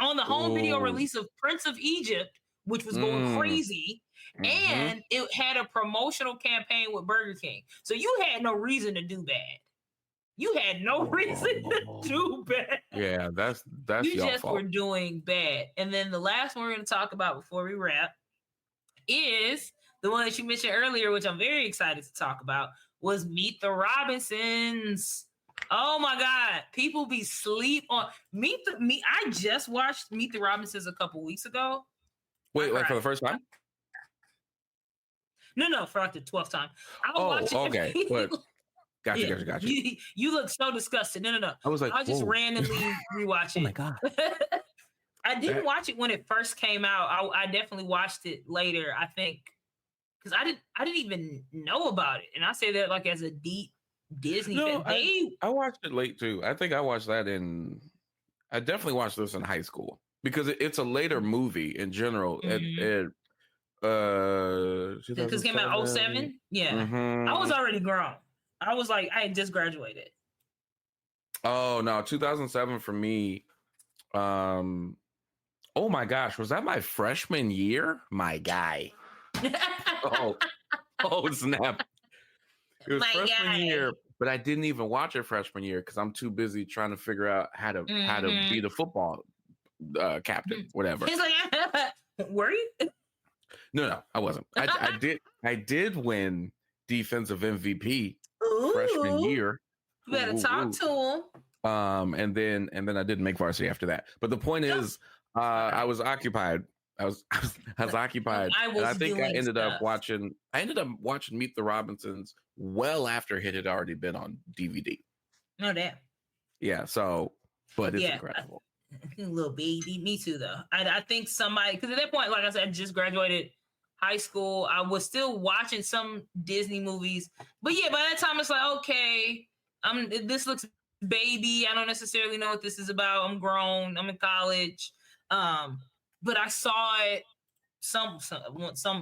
on the home video release of Prince of Egypt, which was going crazy, and it had a promotional campaign with Burger King. So you had no reason to do bad. You had no reason to do bad. Yeah, that's you just fault. Were doing bad. And then the last one we're going to talk about before we wrap is the one that you mentioned earlier, which I'm very excited to talk about, was Meet the Robinsons. Oh my God. People be sleep on I just watched Meet the Robinsons a couple weeks ago. Wait, like for the first time? No, for like the 12th time. Okay. But Gotcha. You look so disgusted. No. I was like, I'll just randomly rewatch it. Oh my God. I didn't watch it when it first came out. I definitely watched it later, I think, because I didn't even know about it. And I say that like as a deep Disney fan. I watched it late too. I think I watched that I definitely watched this in high school because it's a later movie in general. Because it came out 2007? Yeah. I was already grown. I was like, I had just graduated. Oh no, 2007 for me. Oh my gosh, was that my freshman year? My guy. oh snap! It was freshman year, but I didn't even watch it freshman year because I'm too busy trying to figure out how to be the football captain, whatever. He's like, were you? No, I wasn't. I did win defensive MVP freshman year. You better talk to him. And then I didn't make varsity after that. But the point is, I was occupied. I was occupied. And I think I ended up watching Meet the Robinsons well after it had already been on DVD. No damn. Yeah. So, but it's incredible. Little baby. Me too, though. I think somebody, because at that point, like I said, I just graduated high school. I was still watching some Disney movies, but yeah, by that time it's like, okay, this looks baby. I don't necessarily know what this is about. I'm grown. I'm in college. But I saw it. Some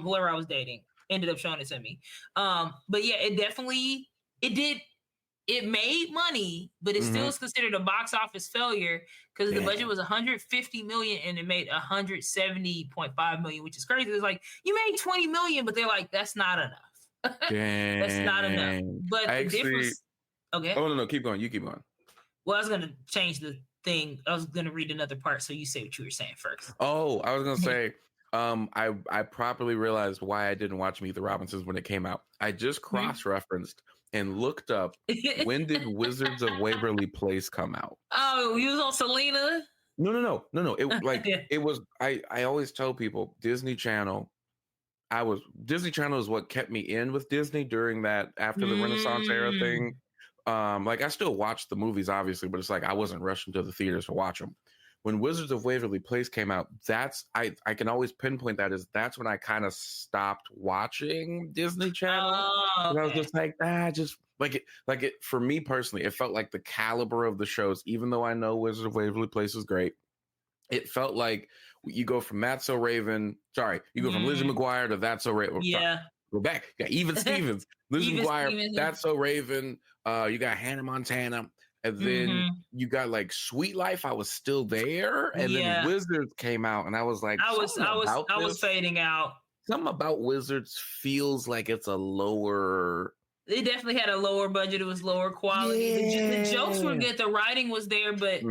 whoever I was dating ended up showing it to me. But yeah, it made money, but it still is considered a box office failure because the budget was $150 million and it made $170.5 million, which is crazy. It's like, you made $20 million, but they're like, that's not enough. That's not enough. But the difference. Okay. Oh no, keep going. You keep going. Well, I was gonna change the thing. I was gonna read another part, so you say what you were saying first. Oh, I was gonna say, I properly realized why I didn't watch Meet the Robinsons when it came out. I just cross-referenced and looked up when did Wizards of Waverly Place come out. Oh, you was on Selena? No. It was. I always tell people Disney Channel. Disney Channel is what kept me in with Disney during that after the Renaissance era thing. I still watched the movies, obviously, but it's like I wasn't rushing to the theaters to watch them. When Wizards of Waverly Place came out, I can always pinpoint that's when I kind of stopped watching Disney Channel. And I was just like, just like it for me personally, it felt like the caliber of the shows, even though I know Wizards of Waverly Place is great. It felt like you go from That's So Raven. Sorry, you go from Lizzie McGuire to That's So Raven. Yeah. Go back. You got Even Stevens, Lizzie McGuire, That's So Raven. You got Hannah Montana. And then you got like Sweet Life. I was still there. And then Wizards came out. And I was like, I was fading out. Something about Wizards feels like it's a lower. It definitely had a lower budget. It was lower quality. The jokes were good. The writing was there, but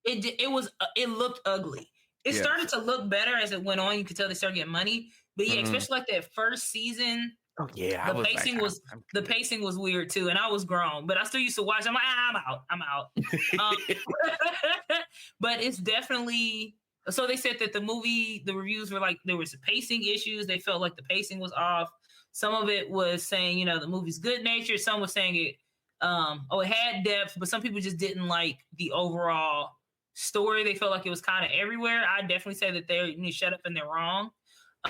it looked ugly. It started to look better as it went on. You could tell they started getting money. But yeah, especially like that first season, Oh yeah, I The was pacing like, was the good. pacing was weird too, and I was grown, but I still used to watch. I'm like, I'm out. Um, but it's definitely so. They said that the reviews were like there was pacing issues. They felt like the pacing was off. Some of it was saying, the movie's good nature. Some was saying it, it had depth, but some people just didn't like the overall story. They felt like it was kind of everywhere. I definitely say that they need to shut up and they're wrong.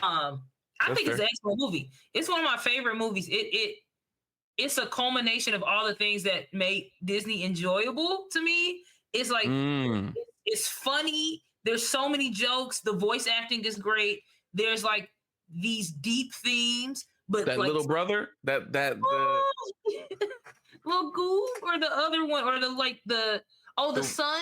Um, I That's think it's fair. an excellent movie. It's one of my favorite movies. It's a culmination of all the things that make Disney enjoyable to me. It's like Mm. it's funny. There's so many jokes. The voice acting is great. There's like these deep themes, but That like little brother, the little Goob or the other one or the the son.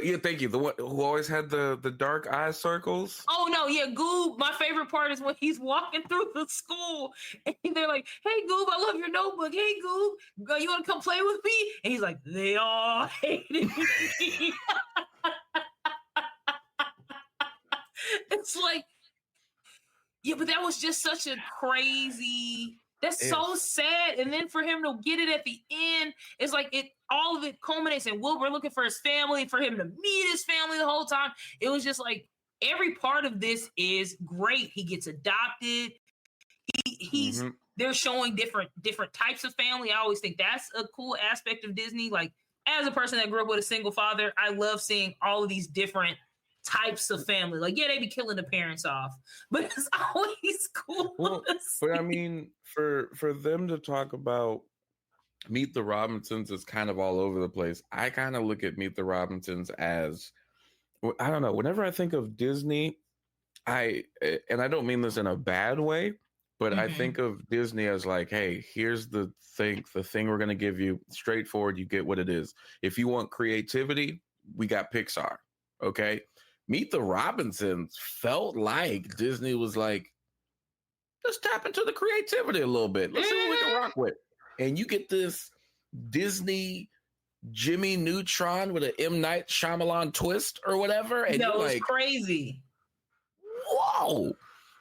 yeah, thank you. The one who always had the dark eye circles. Oh no, yeah, Goob. My favorite part is when he's walking through the school and they're like, "Hey Goob, I love your notebook. Hey Goob, you want to come play with me?" And he's like, "They all hated me." It's like, yeah, but that was just such a crazy. That's so Yes. sad. And then for him to get it at the end, it's like all of it culminates in Wilbur looking for his family, for him to meet his family the whole time. It was just like every part of this is great. He gets adopted. He's Mm-hmm. They're showing different types of family. I always think that's a cool aspect of Disney. Like as a person that grew up with a single father, I love seeing all of these different types of family. Like, yeah, they be killing the parents off, but it's always cool Well, to but I see. mean, for them to talk about Meet the Robinsons is kind of all over the place. I kind of look at Meet the Robinsons as, I don't know. Whenever I think of Disney, and I don't mean this in a bad way, but I Mhm. think of Disney as like, hey, here's the thing we're going to give you, straightforward, you get what it is. If you want creativity, we got Pixar. Okay. Meet the Robinsons felt like Disney was like, let's tap into the creativity a little bit. Let's see what we can Mhm. rock with. And you get this Disney Jimmy Neutron with an M. Night Shyamalan twist or whatever. And you're Yo, it's like, crazy. whoa.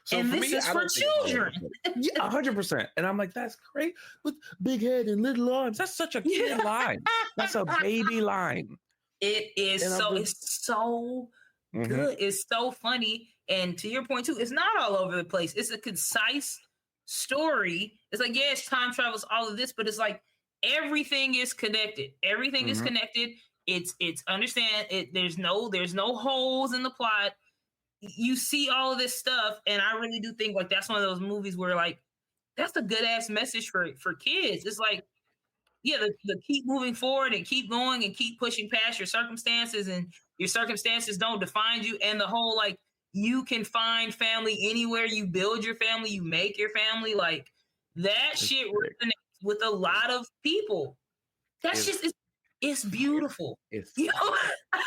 So And for this me, is I for don't think it's all over children. the place. Yeah, 100%. And I'm like, that's great. With big head and little arms. That's such a kid line. That's a baby line. And I'm just, It's so mhm. good. It's so funny. And to your point too, it's not all over the place. It's a concise story. It's like, yes, time travels, all of this, but it's like everything is connected. Everything is Mhm. connected. It's understand it. There's no holes in the plot. You see all of this stuff, and I really do think like that's one of those movies where like that's a good ass message for kids. It's like, yeah, the keep moving forward and keep going and keep pushing past your circumstances, and your circumstances don't define you, and the whole like you can find family anywhere, you build your family, you make your family, like that It's shit sick. resonates with a lot of people. That's It's just it's fire. beautiful. It's You know, fire.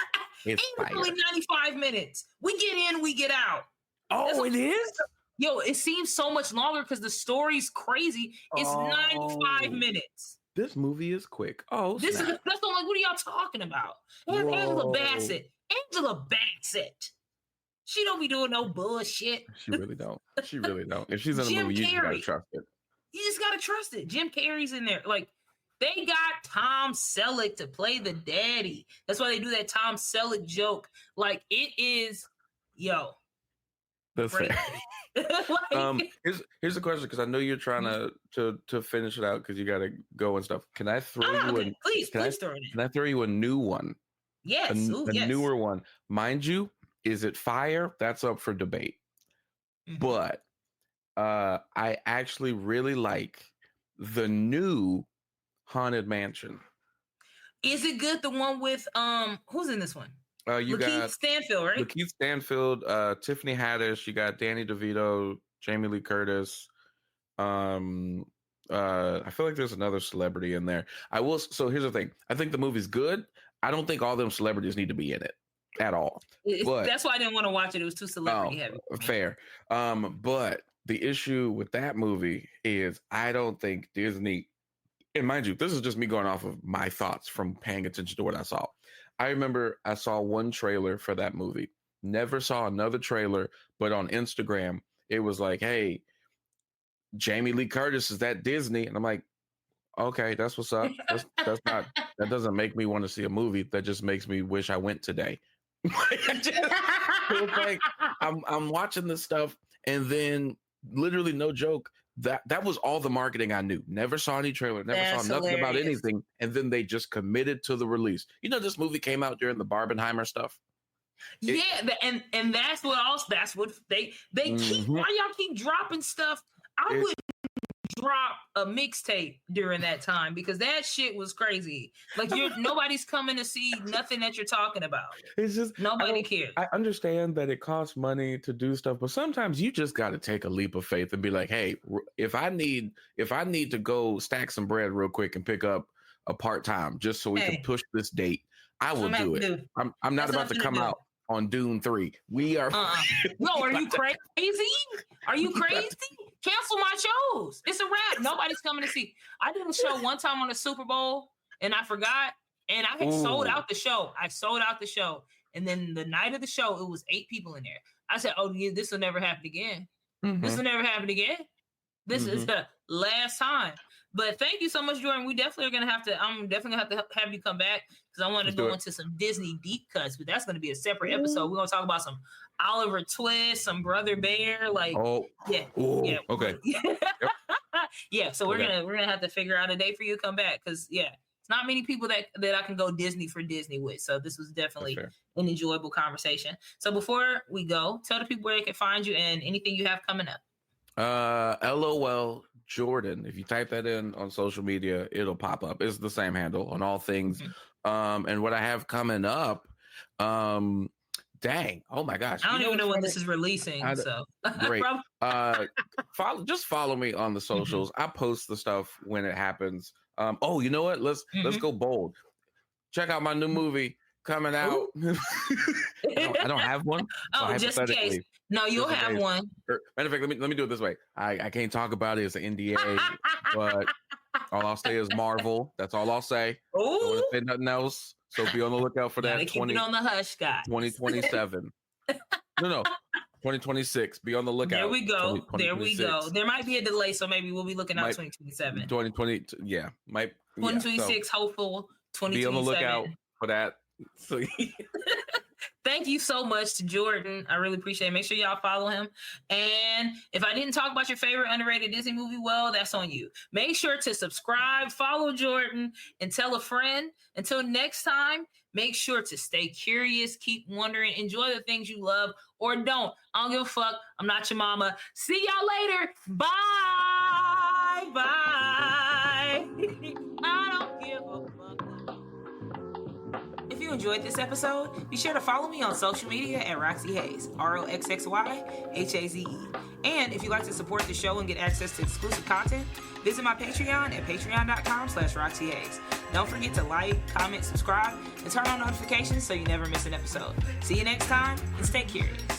It's ain't really fire. 95 minutes. We get in, we get out. That's Oh, what it is? yo, it seems so much longer because the story's crazy. It's 95 Oh, minutes. this movie is quick. Oh, This is snap. that's the like, what are y'all talking about? Here's Angela Whoa. Bassett. Angela Bassett. She don't be doing no bullshit. She really don't. She really don't. If she's in a Jim movie, you just gotta Carrey. trust it. You just gotta trust it. Jim Carrey's in there. Like they got Tom Selleck to play the daddy. That's why they do that Tom Selleck joke. Like it is, yo, That's great fair. movie. Like, Here's a question because I know you're trying to finish it out because you gotta go and stuff. Can I throw you okay, please, can I please throw it in. can I throw you a new one? Yes, ooh, A yes. newer one. Mind you, is it fire? That's up for debate. Mhm. But I actually really like the new Haunted Mansion. Is it good? The one with who's in this one? You Lakeith got Stanfield, right? Lakeith Stanfield, Tiffany Haddish, you got Danny DeVito, Jamie Lee Curtis. I feel like there's another celebrity in there. So here's the thing. I think the movie's good. I don't think all them celebrities need to be in it at all. But That's why I didn't want to watch it. It was too celebrity heavy. fair. But the issue with that movie is I don't think Disney, and mind you, this is just me going off of my thoughts from paying attention to what I saw. I remember I saw one trailer for that movie, never saw another trailer, but on Instagram, it was like, hey, Jamie Lee Curtis is at Disney, and I'm like, okay, that's what's up. That's not, that doesn't make me want to see a movie. That just makes me wish I went today. Like, I'm watching this stuff, and then literally no joke, that was all the marketing I knew. Never saw any trailer, never saw nothing about anything, and then they just committed to the release. You know, this movie came out during the Barbenheimer stuff. And that's what they keep. Why y'all keep dropping stuff? I would drop a mixtape during that time because that shit was crazy. Like nobody's coming to see nothing that you're talking about. It's just nobody cares. I understand that it costs money to do stuff, but sometimes you just got to take a leap of faith and be like, hey, if I need to go stack some bread real quick and pick up a part-time just so we can push this date, I will do it. I'm not about to come out on Dune 3. We are no, are you crazy? Are you crazy? Cancel my shows. It's a wrap. Nobody's coming to see. I did a show one time on the Super Bowl and I forgot, and I had sold out the show. And then the night of the show, it was 8 people in there. I said, oh, yeah, this will never happen again. This will never happen again. This is the last time. But thank you so much, Jordan. We definitely are gonna have to. I'm definitely gonna have to have you come back because I want to go into some Disney deep cuts. But that's gonna be a separate episode. We're gonna talk about some Oliver Twist, some Brother Bear. Like, yeah. Okay. Yeah. So we're gonna have to figure out a day for you to come back because it's not many people that I can go Disney for Disney with. So this was definitely an enjoyable conversation. So before we go, tell the people where they can find you and anything you have coming up. LOL Jordan. If you type that in on social media, it'll pop up. It's the same handle on all things. And what I have coming up, dang, oh my gosh. I don't even know when this is releasing. So great. Follow me on the socials. I post the stuff when it happens. Oh, you know what? Let's go bold. Check out my new movie coming out. I don't have one. Oh, just in case. No, you'll have one. Matter of fact, let me do it this way. I can't talk about it. It's an NDA, but all I'll say is Marvel. That's all I'll say. I don't want to say nothing else. So be on the lookout for that. Keep it on the hush, guys. 2027. No. 2026. Be on the lookout. There we go. There we go. There might be a delay, so maybe we'll be looking out 2027. 2020. Yeah. 2026. Hopeful. 2027. Be on the lookout for that. So thank you so much to Jordan. I really appreciate it. Make sure y'all follow him. And if I didn't talk about your favorite underrated Disney movie, well, that's on you. Make sure to subscribe, follow Jordan, and tell a friend. Until next time, make sure to stay curious, keep wondering, enjoy the things you love or don't. I don't give a fuck. I'm not your mama. See y'all later. Bye. Bye. I don't give a fuck. If you enjoyed this episode, be sure to follow me on social media at Roxxy Haze, ROXXYHAZE. And if you'd like to support the show and get access to exclusive content, visit my Patreon at patreon.com/Roxxy Haze. Don't forget to like, comment, subscribe, and turn on notifications so you never miss an episode. See you next time, and stay curious.